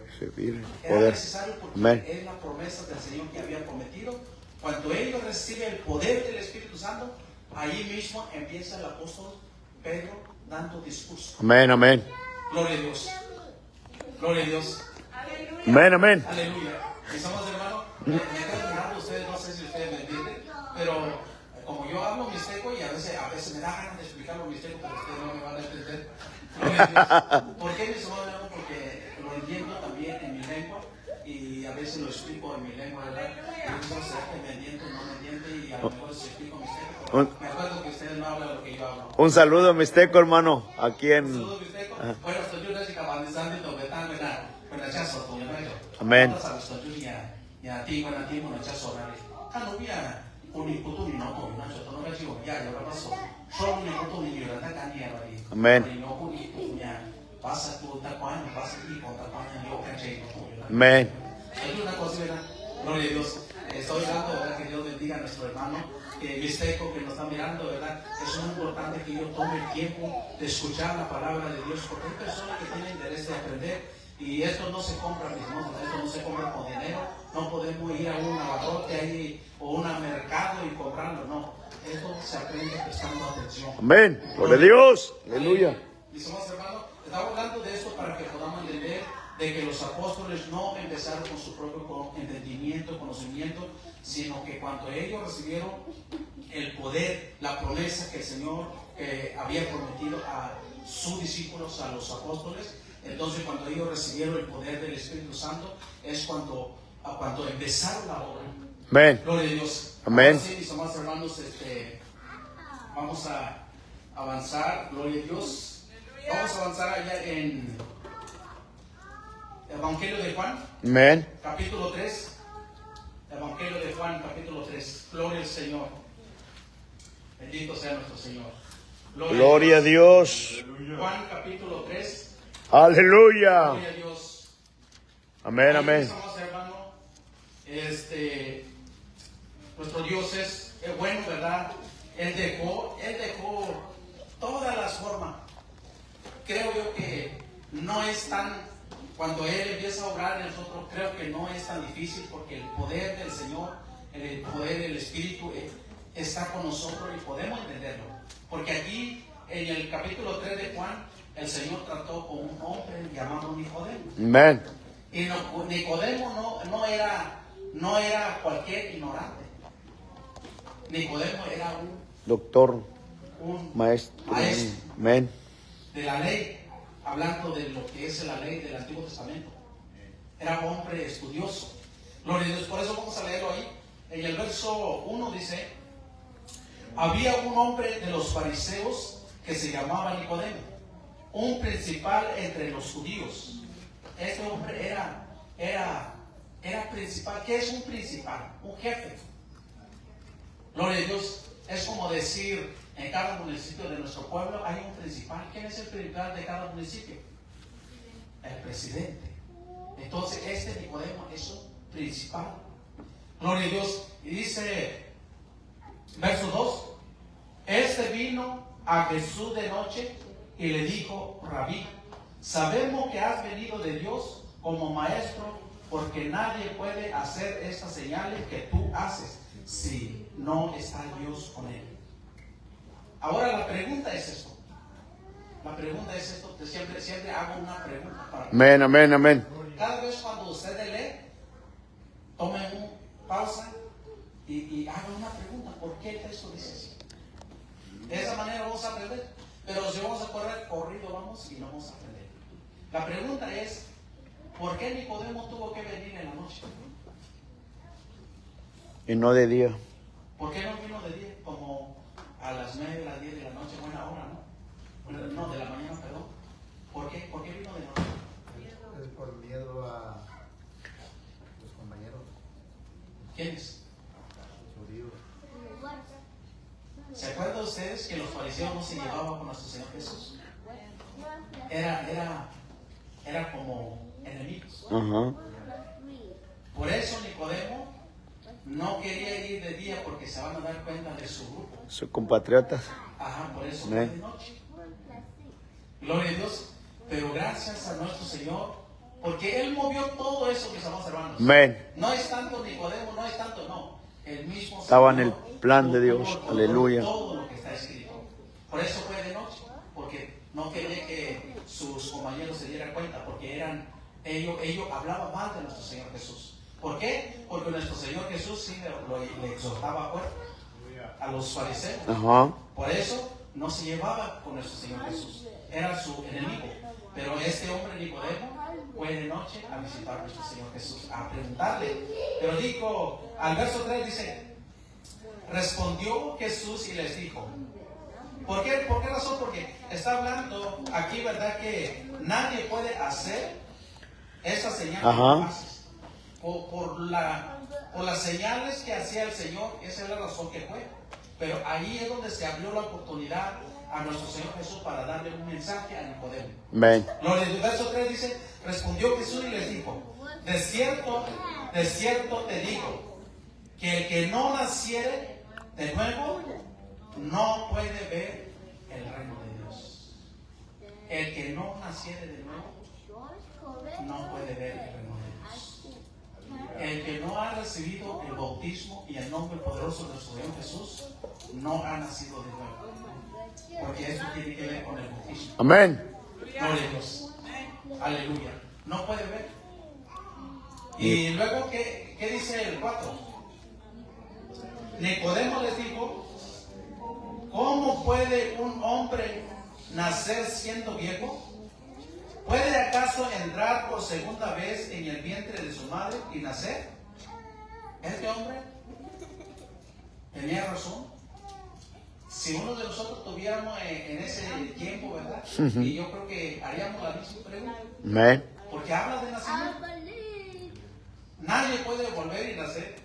recibir el Era poder. necesario porque Amén. es la promesa del Señor que había prometido. Cuando ellos reciben el poder del Espíritu Santo, ahí mismo empieza el apóstol Pedro dando discurso. Amén, amén. Gloria a Dios. Gloria a Dios. Amén, amén. Aleluya. Mis amados hermanos, me quedo mirando ustedes, no sé si ustedes me entienden, pero como yo hablo mixteco y a veces me da ganas de explicar los mixtecos, pero ustedes no me van a entender. Gloria a Dios. ¿Por qué, mis amados hermanos? Porque lo entiendo también en mi lengua y a veces lo explico en mi lengua, ¿verdad? Y no sé que me entiendo, no me entiende y a lo mejor si explico mixteco, pero me acuerdo que ustedes no hablan lo que yo hablo. Un saludo mixteco, hermano, aquí en... Saludos, mixteco. Bueno, estoy yo desde Cabanizando y Tobetán, ¿verdad? Bueno, chazo, tu llamayo. Amén. Ya ti, bueno, ti, bueno, chazo, ¿verdad? Canubia, uniputu ni no, no, yo no me digo, ya, yo paso. Solo uniputu ni yo, ¿verdad? Canía, ¿verdad? Amén. Y no, uniputu, ya. Pasa tu tacuaño, pasa aquí con tacuaño, yo caché, ¿no? Amén. Hay una cosa, ¿verdad? Gloria a Dios. Estoy dando, ¿verdad? Que Dios bendiga a nuestro hermano mixteco que nos está mirando, ¿verdad? Es muy importante que yo tome el tiempo de escuchar la palabra de Dios, porque hay personas que tienen interés de aprender. Y esto no se compra, mis hermanos, esto no se compra con dinero. No podemos ir a un abarrote ahí o un mercado y comprarlo, no. Esto se aprende prestando atención. Amén. Gloria a Dios. Aleluya. Mis amados hermanos, estamos hablando de esto para que podamos entender de que los apóstoles no empezaron con su propio entendimiento, conocimiento, sino que cuando ellos recibieron el poder, la promesa que el Señor había prometido a sus discípulos, a los apóstoles, entonces cuando ellos recibieron el poder del Espíritu Santo, es cuando empezaron la obra. Amén. Gloria a Dios. Amén. Ahora sí, mis amados hermanos, vamos a avanzar. Gloria a Dios. Vamos a avanzar allá en Evangelio de Juan, Amén. capítulo 3. Evangelio de Juan, capítulo 3. Gloria al Señor. Bendito sea nuestro Señor. Gloria a Dios. Juan, capítulo 3. Aleluya. Gloria a Dios. Amén, amén. Mis amados hermanos, nuestro Dios es bueno, ¿verdad? Él dejó todas las formas. Creo yo que no es tan, cuando Él empieza a obrar en nosotros, creo que no es tan difícil porque el poder del Señor, el poder del Espíritu está con nosotros y podemos entenderlo. Porque aquí en el capítulo 3 de Juan, el Señor trató con un hombre llamado Nicodemo. Amén. Y Nicodemo no era cualquier ignorante. Nicodemo era Doctor, un maestro. maestro Amén. de la ley, hablando de lo que es la ley del Antiguo Testamento. Era un hombre estudioso. Gloria a Dios. Por eso vamos a leerlo ahí. En el verso 1 dice: había un hombre de los fariseos que se llamaba Nicodemo, un principal entre los judíos. Este hombre era principal. ¿Qué es un principal? Un jefe. Gloria a Dios. Es como decir, en cada municipio de nuestro pueblo hay un principal. ¿Quién es el principal de cada municipio? El presidente. Entonces este Nicodemo es un principal. Gloria a Dios. Y dice, verso 2: este vino a Jesús de noche y le dijo: Rabí, sabemos que has venido de Dios como maestro, porque nadie puede hacer estas señales que tú haces si no está Dios con él. Ahora la pregunta es esto. La pregunta es esto. Siempre hago una pregunta para Amén, amén, amén. cada vez cuando ustedes leen, tomen una pausa y hagan una pregunta. ¿Por qué el texto dice así? De esa manera vamos a aprender. Pero si vamos a correr corrido, vamos y no vamos a aprender. La pregunta es: ¿por qué Nicodemo tuvo que venir en la noche? Y no de día. ¿Por qué no vino de día? Como a las 9, las 10 de la noche, buena hora, ¿no? Bueno, no, de la mañana, perdón. ¿Por qué? ¿Por qué vino de noche? Es por miedo a los compañeros ¿Quiénes? judíos. ¿Se acuerdan ustedes que los fariseos no se llevaban con nuestro Señor Jesús? Era como enemigos. Ajá. Por eso Nicodemo no quería ir de día porque se van a dar cuenta de su grupo. Sus compatriotas. Ajá, por eso fue de noche. Gloria a Dios. Pero gracias a nuestro Señor, porque Él movió todo eso, mis amados hermanos. Amén. No es tanto Nicodemo, no es tanto, no. El mismo Estaba en Señor el plan de Dios. tuvo Aleluya. todo lo que está escrito. Por eso fue de noche, porque no quería que sus compañeros se dieran cuenta, porque ellos hablaban mal de nuestro Señor Jesús. ¿Por qué? Porque nuestro Señor Jesús sí le exhortaba fuerte a los fariseos. Ajá. Por eso no se llevaba con nuestro Señor Jesús. Era su enemigo. Pero este hombre Nicodemo fue de noche a visitar a nuestro Señor Jesús, a preguntarle. Pero dijo, al verso 3 dice, respondió Jesús y les dijo. ¿Por qué razón? Porque está hablando aquí, ¿verdad? Que nadie puede hacer esa señal que tú haces. Por las señales que hacía el Señor, esa es la razón que fue. Pero ahí es donde se abrió la oportunidad a nuestro Señor Jesús para darle un mensaje a Nicodemo. Amén. El verso 3 dice, respondió Jesús y les dijo, de cierto te digo, que el que no naciere de nuevo, no puede ver el reino de Dios. El que no naciere de nuevo, no puede ver el reino de Dios. El que no ha recibido el bautismo y el nombre poderoso de nuestro Señor Jesús, no ha nacido de nuevo. Porque eso tiene que ver con el bautismo. Amén. Gloria a Dios. Aleluya. No puede ver. Y luego, ¿qué dice el 4? Nicodemo les dijo, ¿cómo puede un hombre nacer siendo viejo? ¿Puede acaso entrar por segunda vez en el vientre de su madre y nacer? Este hombre tenía razón. Si uno de nosotros tuviéramos en ese tiempo, ¿verdad? Y yo creo que haríamos la misma pregunta. Amén. Porque habla de nacimiento. Nadie puede volver y nacer.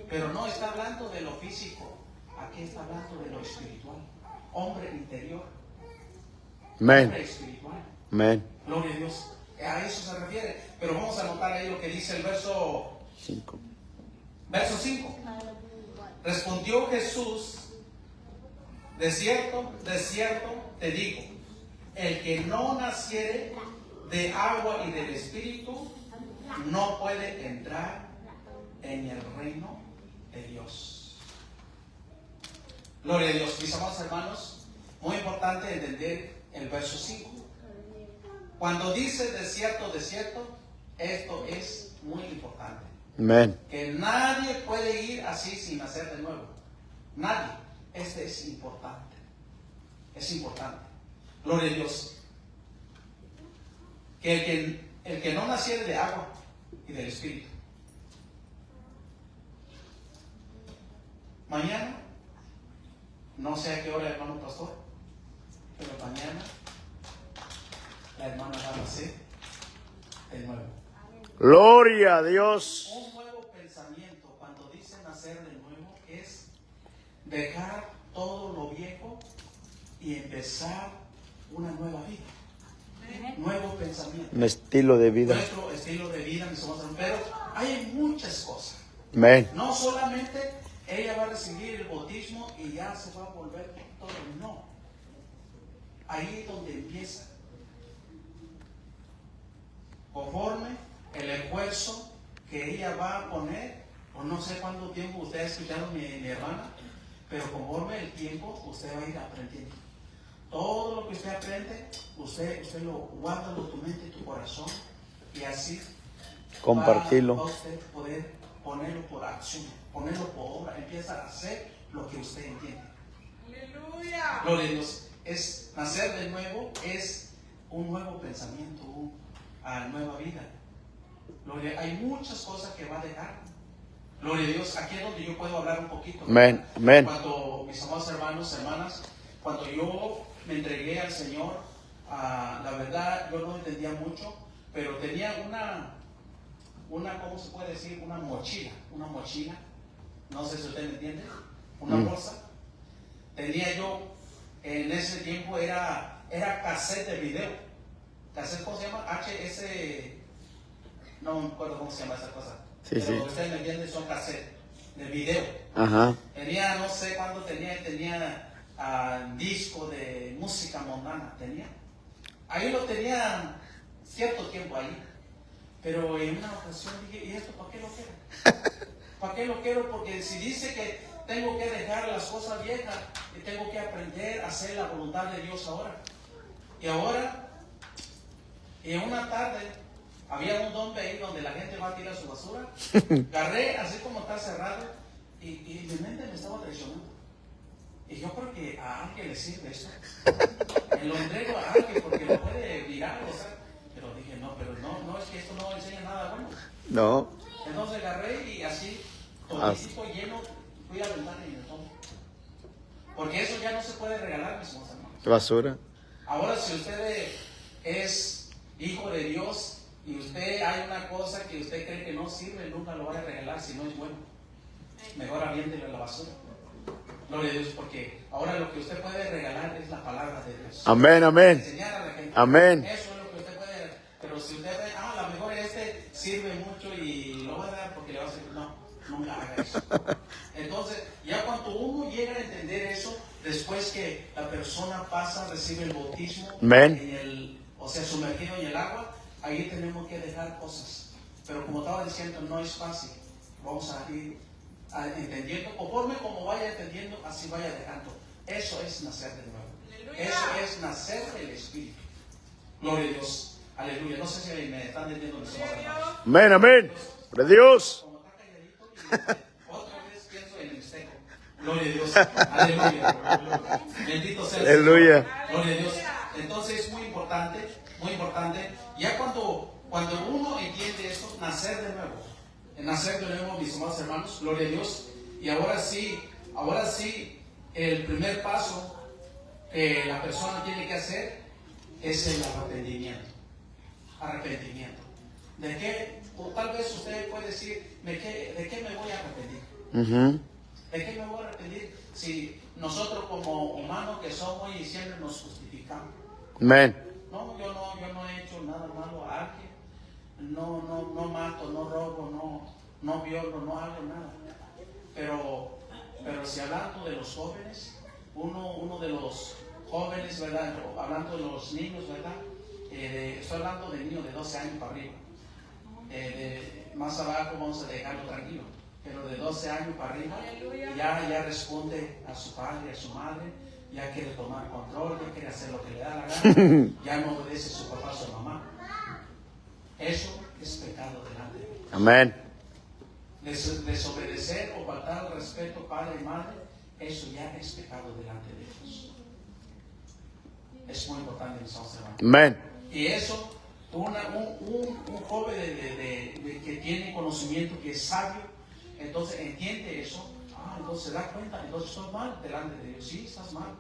Pero no está hablando de lo físico. Aquí está hablando de lo espiritual. Hombre interior. Amén. Hombre espiritual. Amén. Gloria a Dios. A eso se refiere. Pero vamos a notar ahí lo que dice el verso 5. Verso 5. Respondió Jesús, de cierto te digo, el que no naciere de agua y del Espíritu no puede entrar en el reino de Dios. Gloria a Dios. Mis amados hermanos, muy importante entender el verso 5. Cuando dice de cierto, esto es muy importante. Amén. Que nadie puede ir así sin nacer de nuevo. Nadie. Este es importante. Es importante. Gloria a Dios. Que el que no naciere de agua y del Espíritu. Mañana, no sé a qué hora, hermano pastor, pero mañana la hermana va a nacer de nuevo. Gloria a Dios. Un nuevo pensamiento, cuando dice nacer de nuevo, es dejar todo lo viejo y empezar una nueva vida. Nuevo pensamiento. Un estilo de vida. Nuestro estilo de vida, mis hermanos, pero hay muchas cosas. Amén. No solamente ella va a recibir el bautismo y ya se va a volver todo, no. Ahí es donde empieza. Conforme el esfuerzo que ella va a poner, o no sé cuánto tiempo ustedes escucharon mi hermana, pero conforme el tiempo usted va a ir aprendiendo. Todo lo que usted aprende, usted lo guarda en tu mente y tu corazón, y así Compartirlo. va a usted poder ponerlo por acción, ponerlo por obra, empieza a hacer lo que usted entiende. Aleluya. Gloria a Dios. Es nacer de nuevo, es un nuevo pensamiento, una nueva vida. Gloria, hay muchas cosas que va a dejar. Gloria a Dios. Aquí es donde yo puedo hablar un poquito. Amén, amén. Cuando mis amados hermanos, hermanas, cuando yo me entregué al Señor, la verdad yo no entendía mucho, pero tenía una, ¿cómo se puede decir? Una mochila, no sé si usted me entiende, una bolsa. Tenía yo, en ese tiempo era cassette de video. Cassette, ¿cómo se llama? HS, no me acuerdo cómo se llama esa cosa. Sí, Pero sí. ustedes me entienden, son cassette de video. Ajá. Tenía, no sé cuándo tenía disco de música mundana, tenía. Ahí lo tenía cierto tiempo ahí. Pero en una ocasión dije, ¿y esto para qué lo quiero? ¿Para qué lo quiero? Porque si dice que tengo que dejar las cosas viejas y tengo que aprender a hacer la voluntad de Dios ahora. Y ahora, en una tarde, había un dompe ahí donde la gente va a tirar su basura. Agarré, así como está cerrado, y mi mente me estaba traicionando. Y yo creo que a alguien le sirve eso. Me lo entrego a alguien porque lo puede virar, o sea. Pero dije, no, pero no es que esto no enseña nada bueno. No. Entonces agarré y así, toditito lleno, fui a aventar en el tombo. Porque eso ya no se puede regalar, mis hermanos. Basura. Ahora, si usted es hijo de Dios y usted hay una cosa que usted cree que no sirve, nunca lo va a regalar si no es bueno. Mejor aviéntelo a la basura. Gloria a Dios, porque ahora lo que usted puede regalar es la palabra de Dios. Amén, amén. Enseñar a la gente. Amén. Eso es lo que usted puede. Pero si usted ve, a lo mejor este sirve mucho y lo va a dar porque le va a servir. No, nunca haga eso. Entonces, ya cuando uno llega a entender eso, después que la persona pasa, recibe el bautismo, Amén. o sea, sumergido en el agua, ahí tenemos que dejar cosas. Pero como estaba diciendo, no es fácil. Vamos a ir entendiendo, conforme como vaya entendiendo, así vaya dejando. Eso es nacer de nuevo. Aleluya. Eso es nacer del Espíritu. Gloria a Dios. Aleluya. No sé si me están entendiendo. Amén, amén. Gloria a Dios. Como está calladito, y otra vez pienso en el espejo. Gloria a Dios. Aleluya. Bendito sea el Señor. Aleluya. Gloria a Dios. Entonces es muy importante, muy importante. Ya cuando uno entiende eso, nacer de nuevo. Mis amados hermanos, gloria a Dios. Y ahora sí, el primer paso que la persona tiene que hacer es el arrepentimiento. ¿De qué? O tal vez usted puede decir, ¿de qué me voy a arrepentir? ¿De qué me voy a arrepentir si nosotros como humanos que somos y siempre nos justificamos? Amén. No, yo no he hecho nada malo a alguien. No mato, no robo, no violo, no hago nada. Pero si hablando de los jóvenes, uno de los jóvenes, ¿verdad? Hablando de los niños, ¿verdad? Estoy hablando de niños de 12 años para arriba. Más abajo vamos a dejarlo tranquilo. Pero de 12 años para arriba, ya responde a su padre, a su madre, ya quiere tomar control, ya quiere hacer lo que le da la gana, ya no obedece a su papá, a su mamá. Eso es pecado delante de Dios. Amén. Desobedecer o faltar al respeto padre y madre, eso ya es pecado delante de Dios. Es muy importante, mis hermanos. Amén. Y eso, un joven que tiene conocimiento, que es sabio, entonces entiende eso, entonces se da cuenta, entonces estoy mal delante de Dios. Sí, estás mal.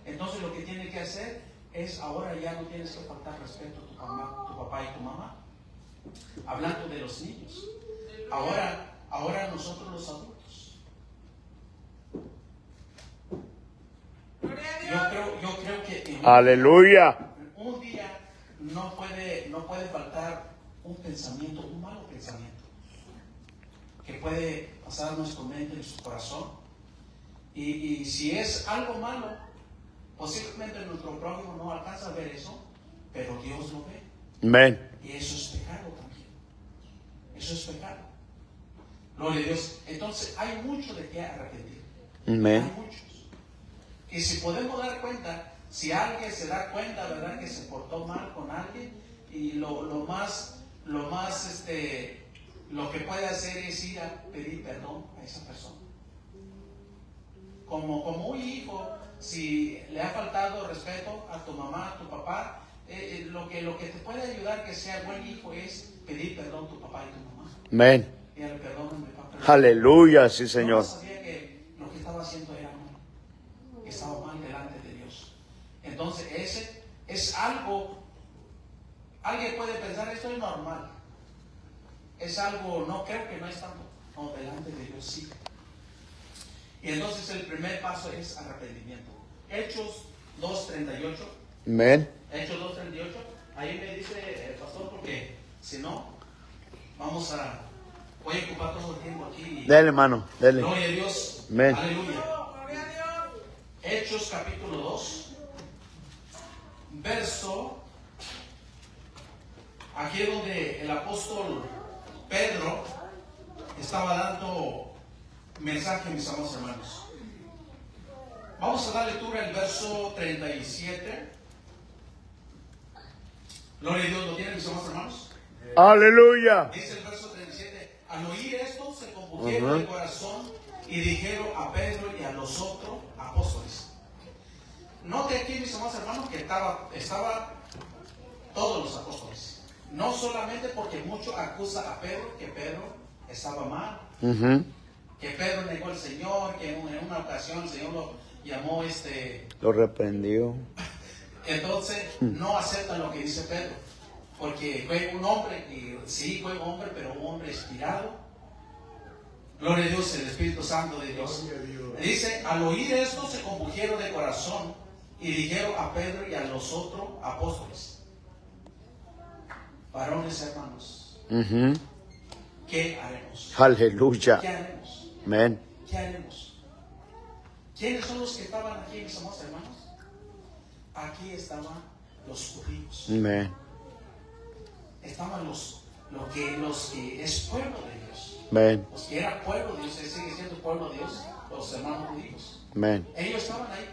Entonces lo que tiene que hacer es, ahora ya no tienes que faltar respeto a tu papá y tu mamá. Hablando de los niños. Ahora nosotros los adultos. Yo creo que Aleluya. un día no puede faltar un pensamiento, un malo pensamiento, que puede pasar nuestro mente, en su corazón. Y si es algo malo, posiblemente nuestro prójimo no alcanza a ver eso, pero Dios lo ve. Amén. Y eso es pecado también. Eso es pecado. Gloria a Dios. Entonces hay mucho de qué arrepentir. Amén. Hay muchos. Y si podemos dar cuenta, si alguien se da cuenta, ¿verdad?, que se portó mal con alguien, y lo que puede hacer es ir a pedir perdón a esa persona. Como un hijo, si le ha faltado respeto a tu mamá, a tu papá, lo que te puede ayudar que sea buen hijo es pedir perdón a tu papá y tu mamá. Amén. dígale, perdóname, papá. Aleluya, sí, Yo Señor. no sabía que lo que estaba haciendo era mal, que estaba mal delante de Dios. Entonces, ese es algo, alguien puede pensar, esto es normal. Es algo, no creo que no es tanto, no, delante de Dios sí. Y entonces el primer paso es arrepentimiento. Hechos 2:38. Amén. Hechos 2:38. Ahí me dice el pastor, porque si no, voy a ocupar todo el tiempo aquí. Dele, hermano, dele. Gloria a Dios. Amén. Aleluya. Gloria a Dios. Hechos capítulo 2, verso, aquí es donde el apóstol Pedro estaba dando mensaje, mis amados hermanos. Vamos a dar lectura al verso 37. Gloria a Dios, ¿lo tienen mis amados hermanos? Aleluya. Dice el verso 37, al oír esto se compungieron de corazón y dijeron a Pedro y a los otros apóstoles. Note aquí, mis amados hermanos, que estaba todos los apóstoles. No solamente porque mucho acusa a Pedro, que Pedro estaba mal, que Pedro negó al Señor, que en una ocasión el Señor lo llamó Lo reprendió. Entonces no aceptan lo que dice Pedro, porque fue un hombre, y sí fue un hombre, pero un hombre inspirado. Gloria a Dios, el Espíritu Santo de Dios. Dice, al oír esto se compungieron de corazón y dijeron a Pedro y a los otros apóstoles, varones hermanos, ¿qué haremos? Aleluya. ¿Qué haremos? Amén. ¿Qué haremos? ¿Quiénes son los que estaban aquí, mis amados hermanos? Aquí estaban los judíos. Amén. Estaban los que es pueblo de Dios. Amén. Los que era pueblo de Dios, sigue siendo pueblo de Dios, los hermanos judíos. Amén. Ellos estaban ahí.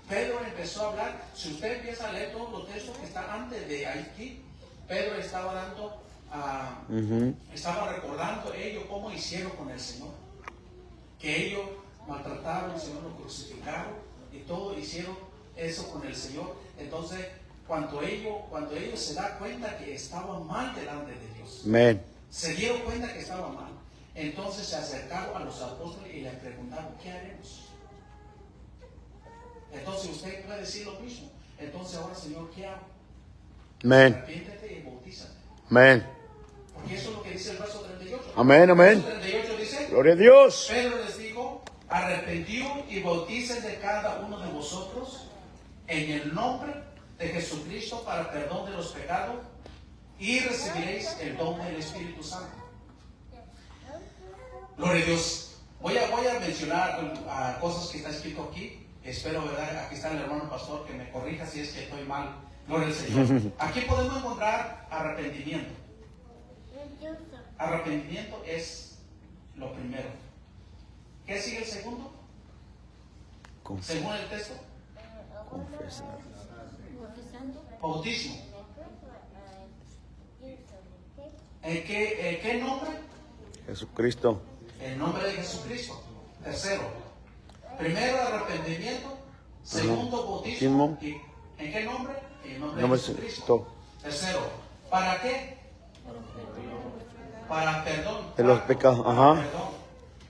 Pedro empezó a hablar. Si usted empieza a leer todos los textos que están antes de aquí, Pedro estaba dando, estaba recordando ellos cómo hicieron con el Señor. Que ellos maltrataron al Señor, lo crucificaron y todo hicieron eso con el Señor. Entonces, cuando ellos se dan cuenta que estaban mal delante de Dios, Amén. se dieron cuenta que estaban mal, entonces se acercaron a los apóstoles y les preguntaron, ¿qué haremos? Entonces usted puede decir lo mismo. Entonces ahora, Señor, ¿qué hago? Amén. Arrepiéntete y bautízate. Amén. Porque eso es lo que dice el verso 38. Amén, amén. El verso 38 dice, Gloria a Dios. Pedro les dijo, arrepentíos y bautícense cada uno de vosotros en el nombre de Jesucristo para perdón de los pecados y recibiréis el don del Espíritu Santo. Gloria a Dios. Voy a mencionar cosas que está escrito aquí. Espero, ¿verdad? Aquí está el hermano pastor que me corrija si es que estoy mal. Gloria al Señor. Aquí podemos encontrar arrepentimiento. Arrepentimiento es lo primero. ¿Qué sigue el segundo? Según el texto. Confesar. Bautismo. ¿Qué nombre? Jesucristo. El nombre de Jesucristo. Tercero. Primero, arrepentimiento. Segundo, bautismo. ¿Y en qué nombre? En el nombre de Jesucristo. Tercero. ¿Para qué? Para perdón. De los pecados. Ajá. Perdón.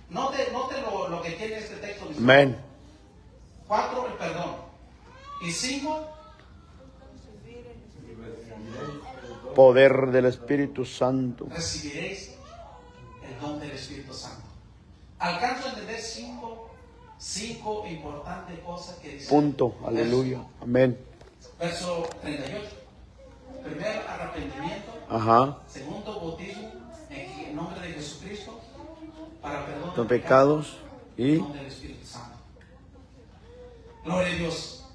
Note lo que tiene este texto. Amén. 4, el perdón. Y 5, Poder del Espíritu Santo. recibiréis el don del Espíritu Santo. Alcanzo a entender cinco importantes cosas que dice. Punto. Aleluya. Amén. Verso 38. Primero, arrepentimiento. Ajá. Segundo, bautismo en el nombre de Jesucristo para perdón Los de pecados y el don del Espíritu Santo. Gloria a Dios.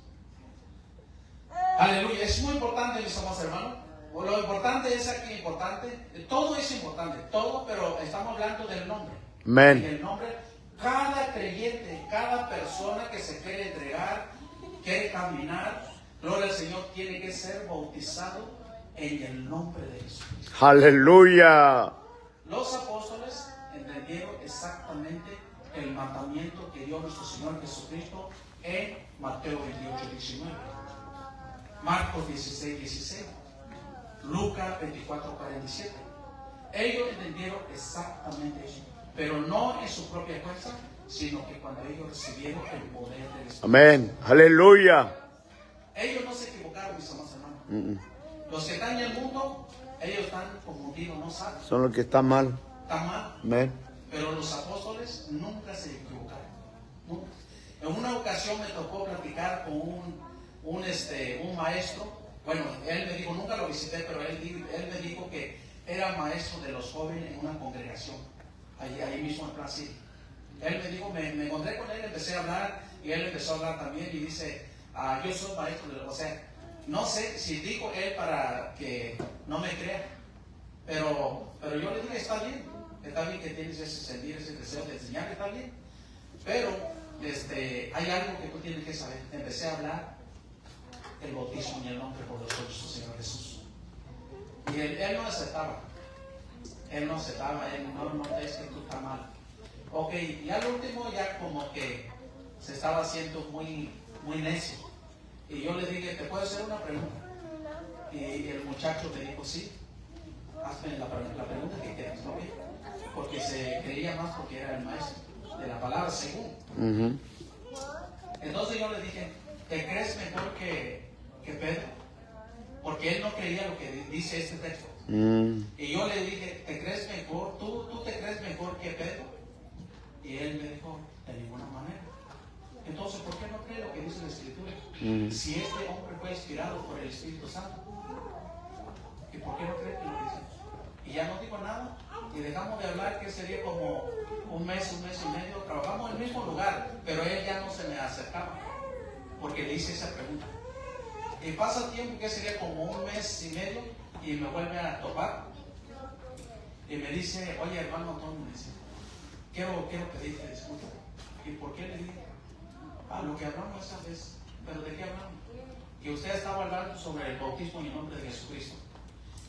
Aleluya. Es muy importante, mis amados hermanos. Lo importante es aquí importante. Todo es importante, todo, pero estamos hablando del nombre. Amén. En el nombre, cada creyente, cada persona que se quiere entregar, quiere caminar, gloria al Señor, tiene que ser bautizado en el nombre de Jesucristo. aleluya. Los apóstoles entendieron exactamente el mandamiento que dio nuestro Señor Jesucristo en Mateo 28, 19, Marcos 16, 16, Lucas 24, 47. Ellos entendieron exactamente eso, pero no en su propia fuerza, sino que cuando ellos recibieron el poder del Espíritu. Amén. Aleluya. Ellos no se equivocaron, mis amados hermanos. Los que están en el mundo, ellos están confundidos, no saben. Son los que están mal. Están mal. Amén. Pero los apóstoles nunca se equivocaron. Nunca. En una ocasión me tocó platicar con un maestro. Bueno, él me dijo, nunca lo visité, pero él me dijo que era maestro de los jóvenes en una congregación, ahí mismo en Brasil. Él me dijo, me encontré con él, empecé a hablar, y él empezó a hablar también, y dice, yo soy maestro de los, o sea, no sé si dijo él para que no me crea, pero yo le dije, está bien que tienes ese sentir, ese deseo de enseñar, está bien, pero hay algo que tú tienes que saber. Empecé a hablar el bautismo en el nombre poderoso de nuestro Señor Jesús. Y él no aceptaba. Él no, es que tú estás mal. Ok, y al último ya como que se estaba haciendo muy necio. Y yo le dije, ¿te puedo hacer una pregunta? Y el muchacho me dijo, sí, hazme la pregunta que quieras, ¿ok? Porque se creía más porque era el maestro de la palabra según. Entonces yo le dije, ¿te crees mejor que Pedro? Porque él no creía lo que dice este texto. Y yo le dije, ¿te crees mejor? ¿Tú te crees mejor que Pedro? Y él me dijo, de ninguna manera. Entonces, ¿por qué no cree lo que dice la Escritura? Si este hombre fue inspirado por el Espíritu Santo, ¿y por qué no cree que lo dice? Y ya no dijo nada, y dejamos de hablar, que sería como un mes y medio. Trabajamos en el mismo lugar, pero él ya no se me acercaba, porque le hice esa pregunta. Y pasa tiempo, que sería como un mes y medio, y me vuelve a topar, y me dice, oye hermano Antonio, me dice, quiero pedirte disculpas. ¿Y por qué le dije? Lo que hablamos esa vez. ¿Pero de qué hablamos? Que usted estaba hablando sobre el bautismo en el nombre de Jesucristo.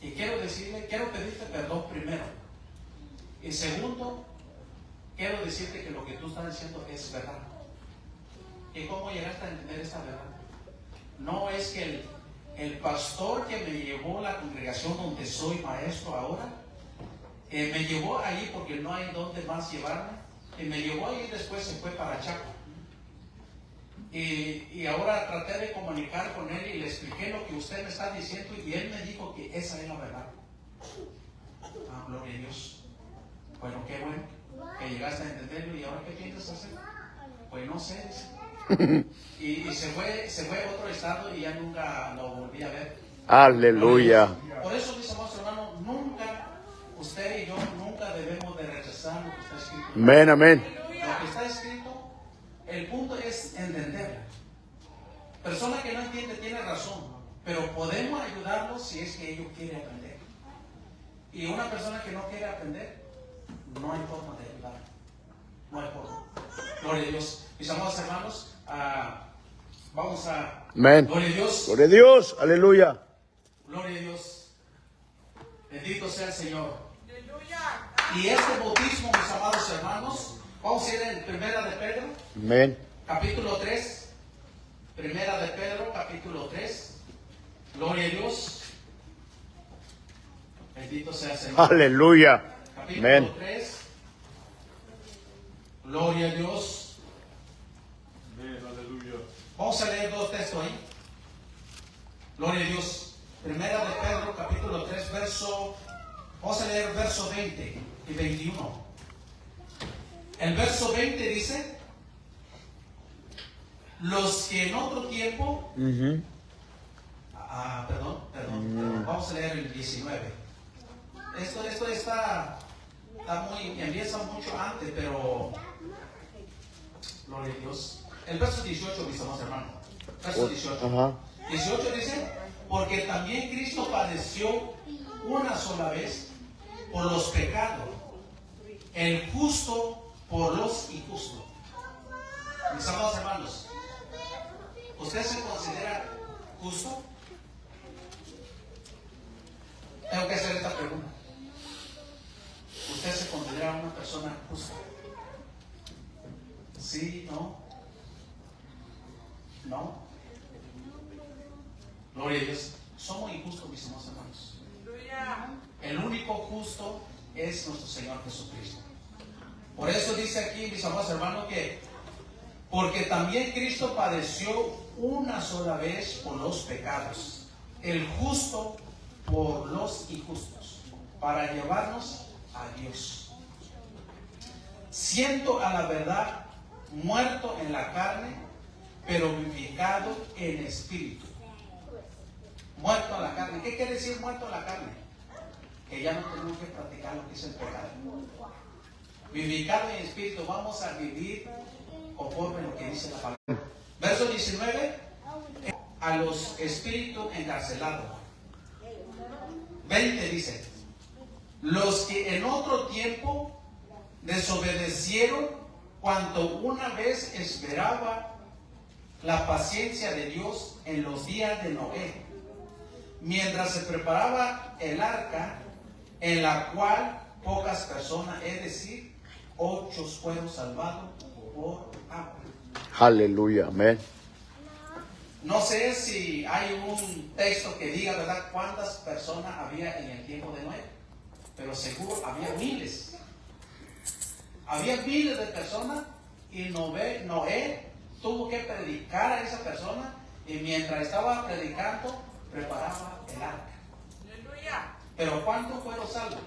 Y quiero pedirte perdón primero. Y segundo, quiero decirte que lo que tú estás diciendo es verdad. ¿Y cómo llegaste a entender esta verdad? No es que el pastor que me llevó a la congregación donde soy maestro ahora, me llevó allí porque no hay dónde más llevarme, y me llevó allí y después se fue para Chaco. Y ahora traté de comunicar con él y le expliqué lo que usted me está diciendo, y él me dijo que esa es la verdad. Gloria a Dios. Bueno, qué bueno que llegaste a entenderlo. ¿Y ahora qué piensas hacer? Pues no sé. Y se fue a otro estado y ya nunca lo volví a ver. Aleluya. Por eso, mis amados hermanos, usted y yo nunca debemos de rechazar lo que está escrito. Amén, amén. Lo que está escrito, el punto es entenderlo. Persona que no entiende tiene razón, pero podemos ayudarlos si es que ellos quieren aprender. Y una persona que no quiere aprender, no hay forma de ayudarlo. No hay forma. Gloria a Dios. Mis amados hermanos, vamos a... Amén. Gloria a Dios. Gloria a Dios. Aleluya. Gloria a Dios. Bendito sea el Señor. Aleluya. Y este bautismo, mis amados hermanos, vamos a ir en Primera de Pedro, Amén. capítulo 3. Primera de Pedro, capítulo 3. Gloria a Dios. Bendito sea el Señor. Aleluya. Capítulo Amén. 3. Gloria a Dios. Aleluya. Vamos a leer dos textos ahí. Gloria a Dios. Primera de Pedro, capítulo 3, vamos a leer verso 20 y 21. El verso 20 dice: los que en otro tiempo, vamos a leer el 19. Esto está muy, empieza mucho antes, pero gloria a Dios. El verso 18, mis amados hermanos. Verso 18. Ajá. 18 dice: porque también Cristo padeció una sola vez por los pecados, el justo por los injustos. Mis amados hermanos, ¿usted se considera justo? Tengo que hacer esta pregunta. ¿Usted se considera una persona justa? ¿Sí? ¿No? ¿No? Gloria a Dios. Somos injustos, mis amados hermanos. Aleluya. El único justo es nuestro Señor Jesucristo. Por eso dice aquí, mis amados hermanos, que porque también Cristo padeció una sola vez por los pecados, el justo por los injustos, para llevarnos a Dios, siendo a la verdad muerto en la carne, pero vivificado en espíritu. Muerto a la carne. ¿Qué quiere decir muerto a la carne? Que ya no tenemos que practicar lo que es el pecado. Vivificado en espíritu, vamos a vivir conforme lo que dice la palabra. Verso 19, a los espíritus encarcelados. 20 dice, los que en otro tiempo desobedecieron cuanto una vez esperaba la paciencia de Dios en los días de Noé, mientras se preparaba el arca, en la cual pocas personas, es decir, 8 fueron salvados por agua. Aleluya, amén. No sé si hay un texto que diga, ¿verdad?, cuántas personas había en el tiempo de Noé, pero seguro había miles. Había miles de personas y Noé tuvo que predicar a esa persona, y mientras estaba predicando preparaba el arca. Aleluya. Pero ¿cuántos fueron salvos?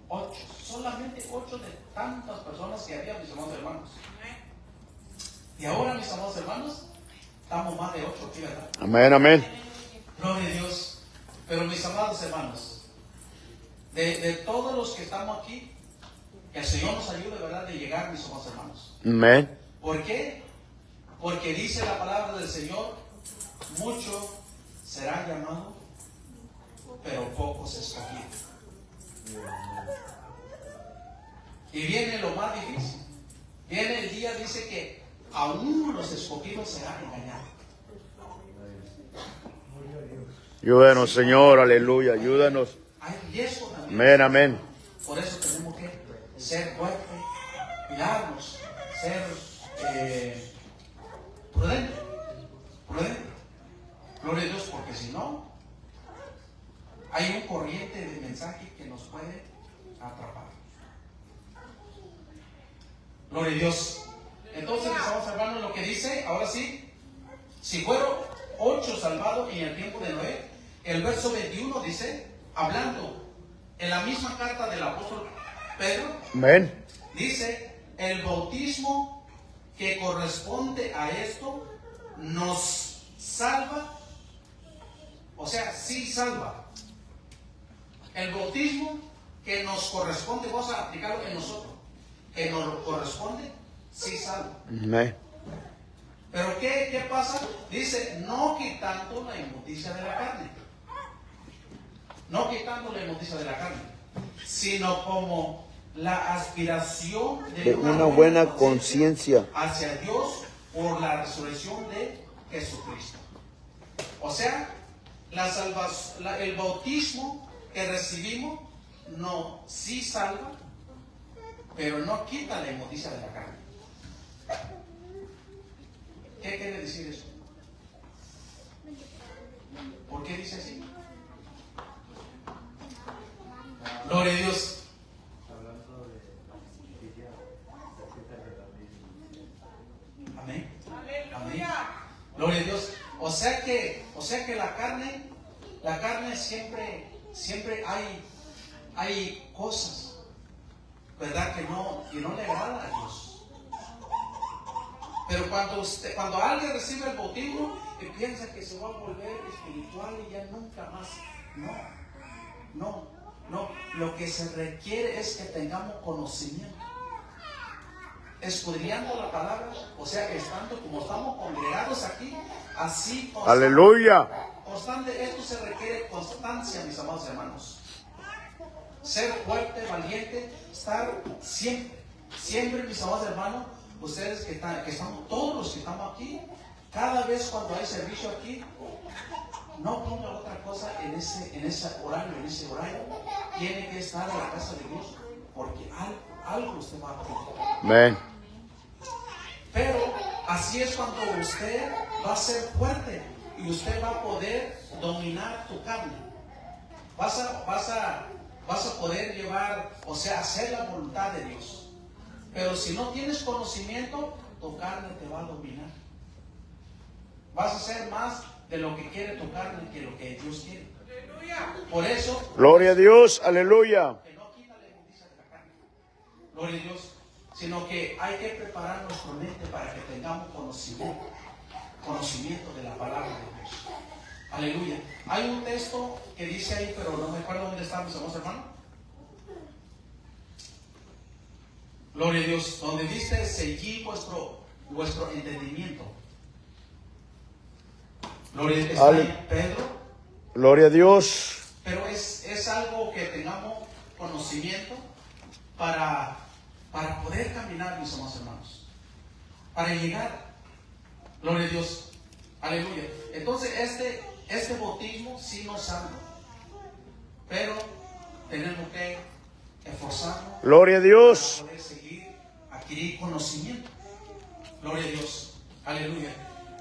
8. Solamente 8 de tantas personas que había, mis amados hermanos. Y ahora, mis amados hermanos, estamos más de 8 aquí, ¿verdad? Amén, amén. Gloria a Dios. Pero mis amados hermanos, de todos los que estamos aquí, que el Señor nos ayude, ¿verdad?, de llegar, mis amados hermanos. Amén. ¿Por qué? Porque dice la palabra del Señor, mucho será llamado, pero pocos escogidos. Y viene lo más difícil. Viene el día, dice que aún los escogidos serán engañados. Ayúdanos, Señor, aleluya, ayúdanos. Hay riesgo también. Amén, amén. Por eso tenemos que ser fuertes, cuidarnos, ser prudentes. Gloria a Dios, porque si no, hay un corriente de mensaje que nos puede atrapar. Gloria a Dios. Entonces estamos hablando de lo que dice, ahora sí, si fueron 8 salvados en el tiempo de Noé, el verso 21 dice, hablando en la misma carta del apóstol Pedro, Amén. dice, el bautismo que corresponde a esto nos salva, o sea, sí salva. El bautismo que nos corresponde, vamos a aplicarlo en nosotros, que nos corresponde, sí salva. Amén. Pero ¿qué pasa? Dice, no quitando la inmundicia de la carne. No quitando la inmundicia de la carne, sino como la aspiración De una buena conciencia. hacia Dios por la resurrección de Jesucristo. O sea, el bautismo que recibimos no sí salva, pero no quita la inmundicia de la carne. ¿Qué quiere decir eso? ¿Por qué dice así? Gloria a Dios. Hablando de la justicia, Amén. Aleluya. Gloria a Dios. O sea que la carne siempre hay cosas, ¿verdad?, que no le agrada a Dios. Pero cuando alguien recibe el bautismo y piensa que se va a volver espiritual y ya nunca más, no. Lo que se requiere es que tengamos conocimiento, escudriñando la palabra, o sea, estando como estamos congregados aquí, así. Aleluya. Constante, esto se requiere constancia, mis amados hermanos. Ser fuerte, valiente, estar siempre, mis amados hermanos, ustedes que estamos, todos los que estamos aquí, cada vez cuando hay servicio aquí, no ponga otra cosa en ese horario, tiene que estar en la casa de Dios, porque algo usted va a aprender. Amén. Pero así es cuando usted va a ser fuerte y usted va a poder dominar tu carne. Vas a vas a poder llevar, o sea, hacer la voluntad de Dios. Pero si no tienes conocimiento, tu carne te va a dominar. Vas a hacer más de lo que quiere tu carne que lo que Dios quiere. Aleluya. Por eso, Gloria a Dios. Aleluya. que no quita la inmundicia de la carne, gloria a Dios, sino que hay que preparar nuestra mente para que tengamos conocimiento de la palabra de Dios. Aleluya. Hay un texto que dice ahí, pero no me acuerdo dónde está, mis amados hermanos. Gloria a Dios, donde dice: seguid vuestro entendimiento. Gloria a Dios. Está en Pedro. Gloria a Dios. Pero es algo que tengamos conocimiento para poder caminar, mis amados hermanos. Para llegar. Gloria a Dios. Aleluya. Entonces este bautismo sí nos salva. Pero tenemos que esforzarnos. Gloria a Dios. Para poder seguir, adquirir conocimiento. Gloria a Dios. Aleluya.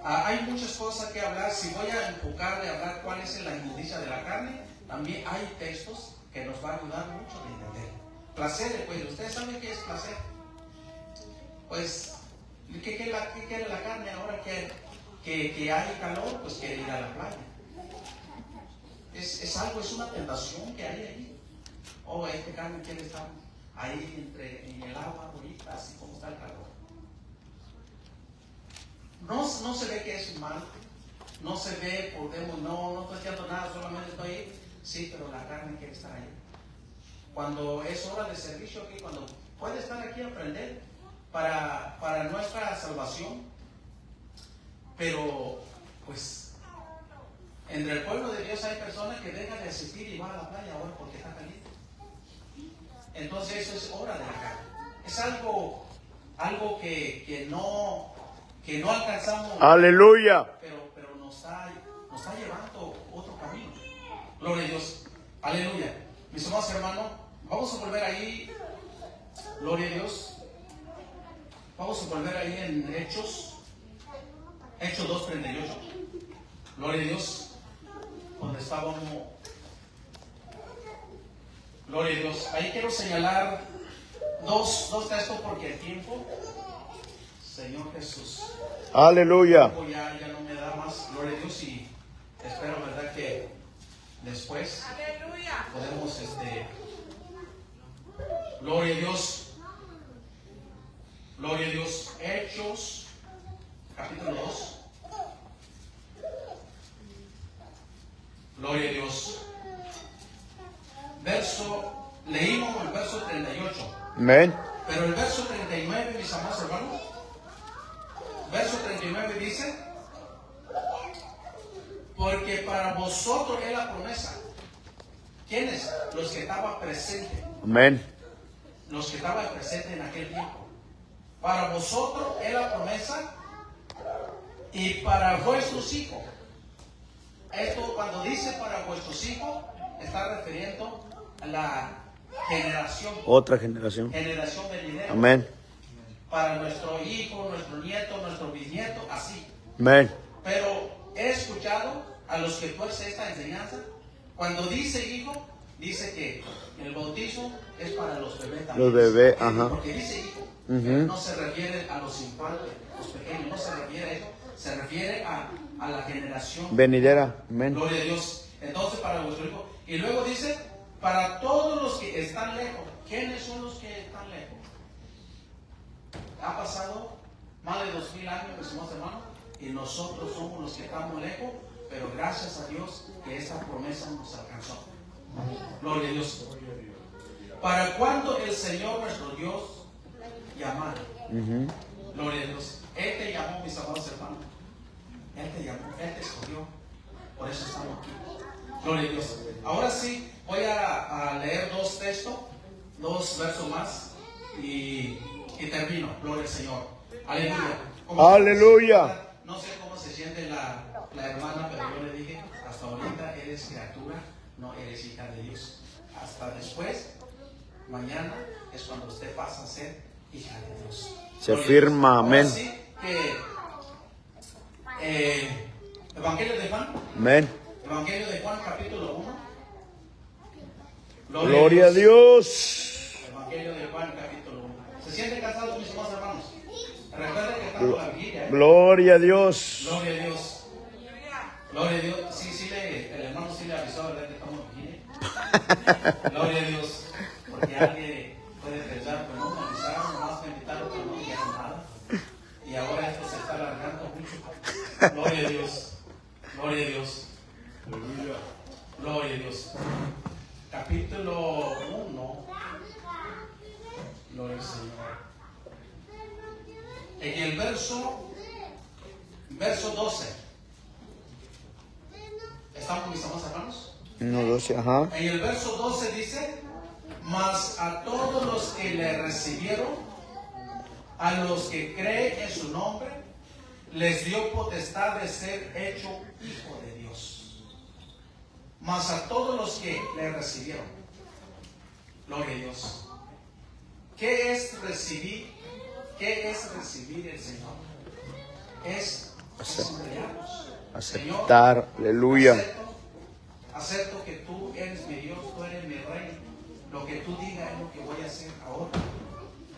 Hay muchas cosas que hablar. Si voy a enfocarle a hablar cuál es la inmundicia de la carne, también hay textos que nos va a ayudar mucho a entender. Placer, pues, ¿ustedes saben qué es placer? Pues, ¿qué quiere la carne ahora que hay calor? Pues quiere ir a la playa. Es algo, es una tentación que hay ahí. Oh, este carne quiere estar ahí en el agua ahorita, así como está el calor. No se ve que es mal, no se ve, no estoy haciendo nada, solamente estoy ahí. Sí, pero la carne quiere estar ahí. Cuando es hora de servicio aquí, cuando puede estar aquí a aprender para nuestra salvación, pero pues entre el pueblo de Dios hay personas que dejan de asistir y van a la playa ahora porque está caliente. Entonces eso es hora de la carne. Es algo que no alcanzamos. Aleluya. Pero nos está llevando otro camino. Gloria a Dios. Aleluya. Mis amados hermanos, vamos a volver ahí. Gloria a Dios. Vamos a volver ahí en Hechos 2:38. Gloria a Dios. Donde estábamos. Gloria a Dios. Ahí quiero señalar dos textos porque el tiempo, Señor Jesús, Aleluya. ya no me da más. Gloria a Dios, y espero, verdad, que después Aleluya. podemos gloria a Dios. Gloria a Dios. Hechos capítulo 2. Gloria a Dios. Leímos el verso 38. Amén. Pero el verso 39, mis amados hermanos, verso 39 dice: porque para vosotros es la promesa. ¿Quiénes? Los que estaban presentes. Amén. Los que estaban presentes en aquel tiempo. Para vosotros es la promesa y para vuestros hijos. Esto, cuando dice para vuestros hijos, está refiriendo a la generación. Otra generación. Generación venidera. Amén. Para nuestro hijo, nuestro nieto, nuestro bisnieto, así. Amén. Pero he escuchado a los que tuercen esta enseñanza. Cuando dice hijo, dice que el bautismo es para los bebés también. Los bebés, ajá. Porque dice hijo, no se refiere a los infantes, los pequeños, no se refiere a eso. Se refiere a la generación Venidera. Amén. Gloria a Dios. Entonces, para vuestro hijo. Y luego dice, para todos los que están lejos. ¿Quiénes son los que están lejos? Ha pasado más de 2000 años, mis hermanos, y nosotros somos los que estamos lejos, pero gracias a Dios que esta promesa nos alcanzó. Gloria a Dios. ¿Para cuándo el Señor nuestro Dios llamara? Gloria a Dios. Él te llamó, mis amados hermanos. Él te llamó, Él te escogió. Por eso estamos aquí. Gloria a Dios. Ahora sí, voy a leer dos textos, dos versos más y termino. Gloria al Señor. Aleluya. Aleluya. No sé cómo se siente la hermana, pero yo le dije, hasta ahorita eres criatura, no eres hija de Dios. Hasta después, mañana es cuando usted pasa a ser hija de Dios. Se afirma, amén. Ahora sí que Evangelio de Juan. Amén. Evangelio de Juan, capítulo 1. Gloria a Dios. Evangelio de Juan, capítulo 1. ¿Se sienten cansados, mis amados hermanos? Recuerden que estamos en la vigilia. Gloria a Dios. Gloria a Dios. Gloria a Dios. Sí, el hermano sí le avisó, ¿verdad? Que estamos en vigilia. Gloria a Dios. Porque alguien puede pensar, pues no me avisaron, nomás me invitaron, pero no dijeron nada. Y ahora esto se está alargando mucho. Gloria a Dios. Gloria a Dios. Gloria a Dios. Capítulo 1. Gloria al Señor. En el verso 12. ¿Estamos mis amados hermanos? 1:12, ajá. En el verso 12 dice: mas a todos los que le recibieron, a los que creen en su nombre, les dio potestad de ser hecho hijo de Dios. Mas a todos los que le recibieron. Gloria a Dios. ¿Qué es recibir? ¿Qué es recibir el Señor? Es Aceptar, aleluya. Acepto que tú eres mi Dios, tú eres mi rey. Lo que tú digas es lo que voy a hacer ahora.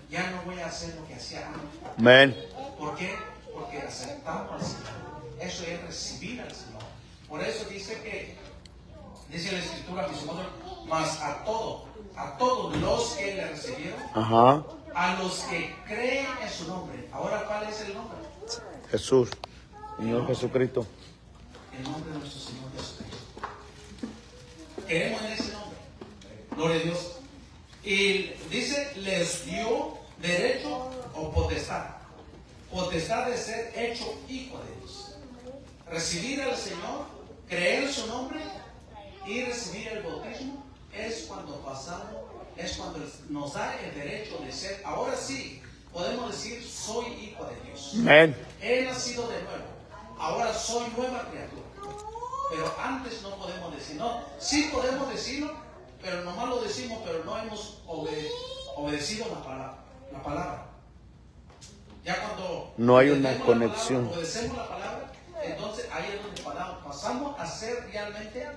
Ya no voy a hacer lo que hacía antes. Amén. ¿Por qué? Porque aceptamos al Señor. Eso es recibir al Señor. Por eso dice la Escritura, mis hermanos, mas a todos los que le recibieron, Ajá. a los que creen en su nombre. Ahora, ¿cuál es el nombre? Jesús. Señor Jesucristo. El nombre de nuestro Señor Jesucristo. Queremos en ese nombre. Gloria a Dios. Y dice, les dio derecho o potestad. Potestad de ser hecho hijo de Dios. Recibir al Señor, creer en su nombre y recibir el bautismo es cuando pasamos, es cuando nos da el derecho de ser. Ahora sí, podemos decir, soy hijo de Dios. Amén. He nacido de nuevo. Ahora soy nueva criatura. Pero antes no podemos decir, no, sí podemos decirlo, pero nomás lo decimos, pero no hemos obedecido la palabra. Ya cuando No hay una obedecemos conexión. obedecemos la palabra, entonces ahí es donde pasamos a ser realmente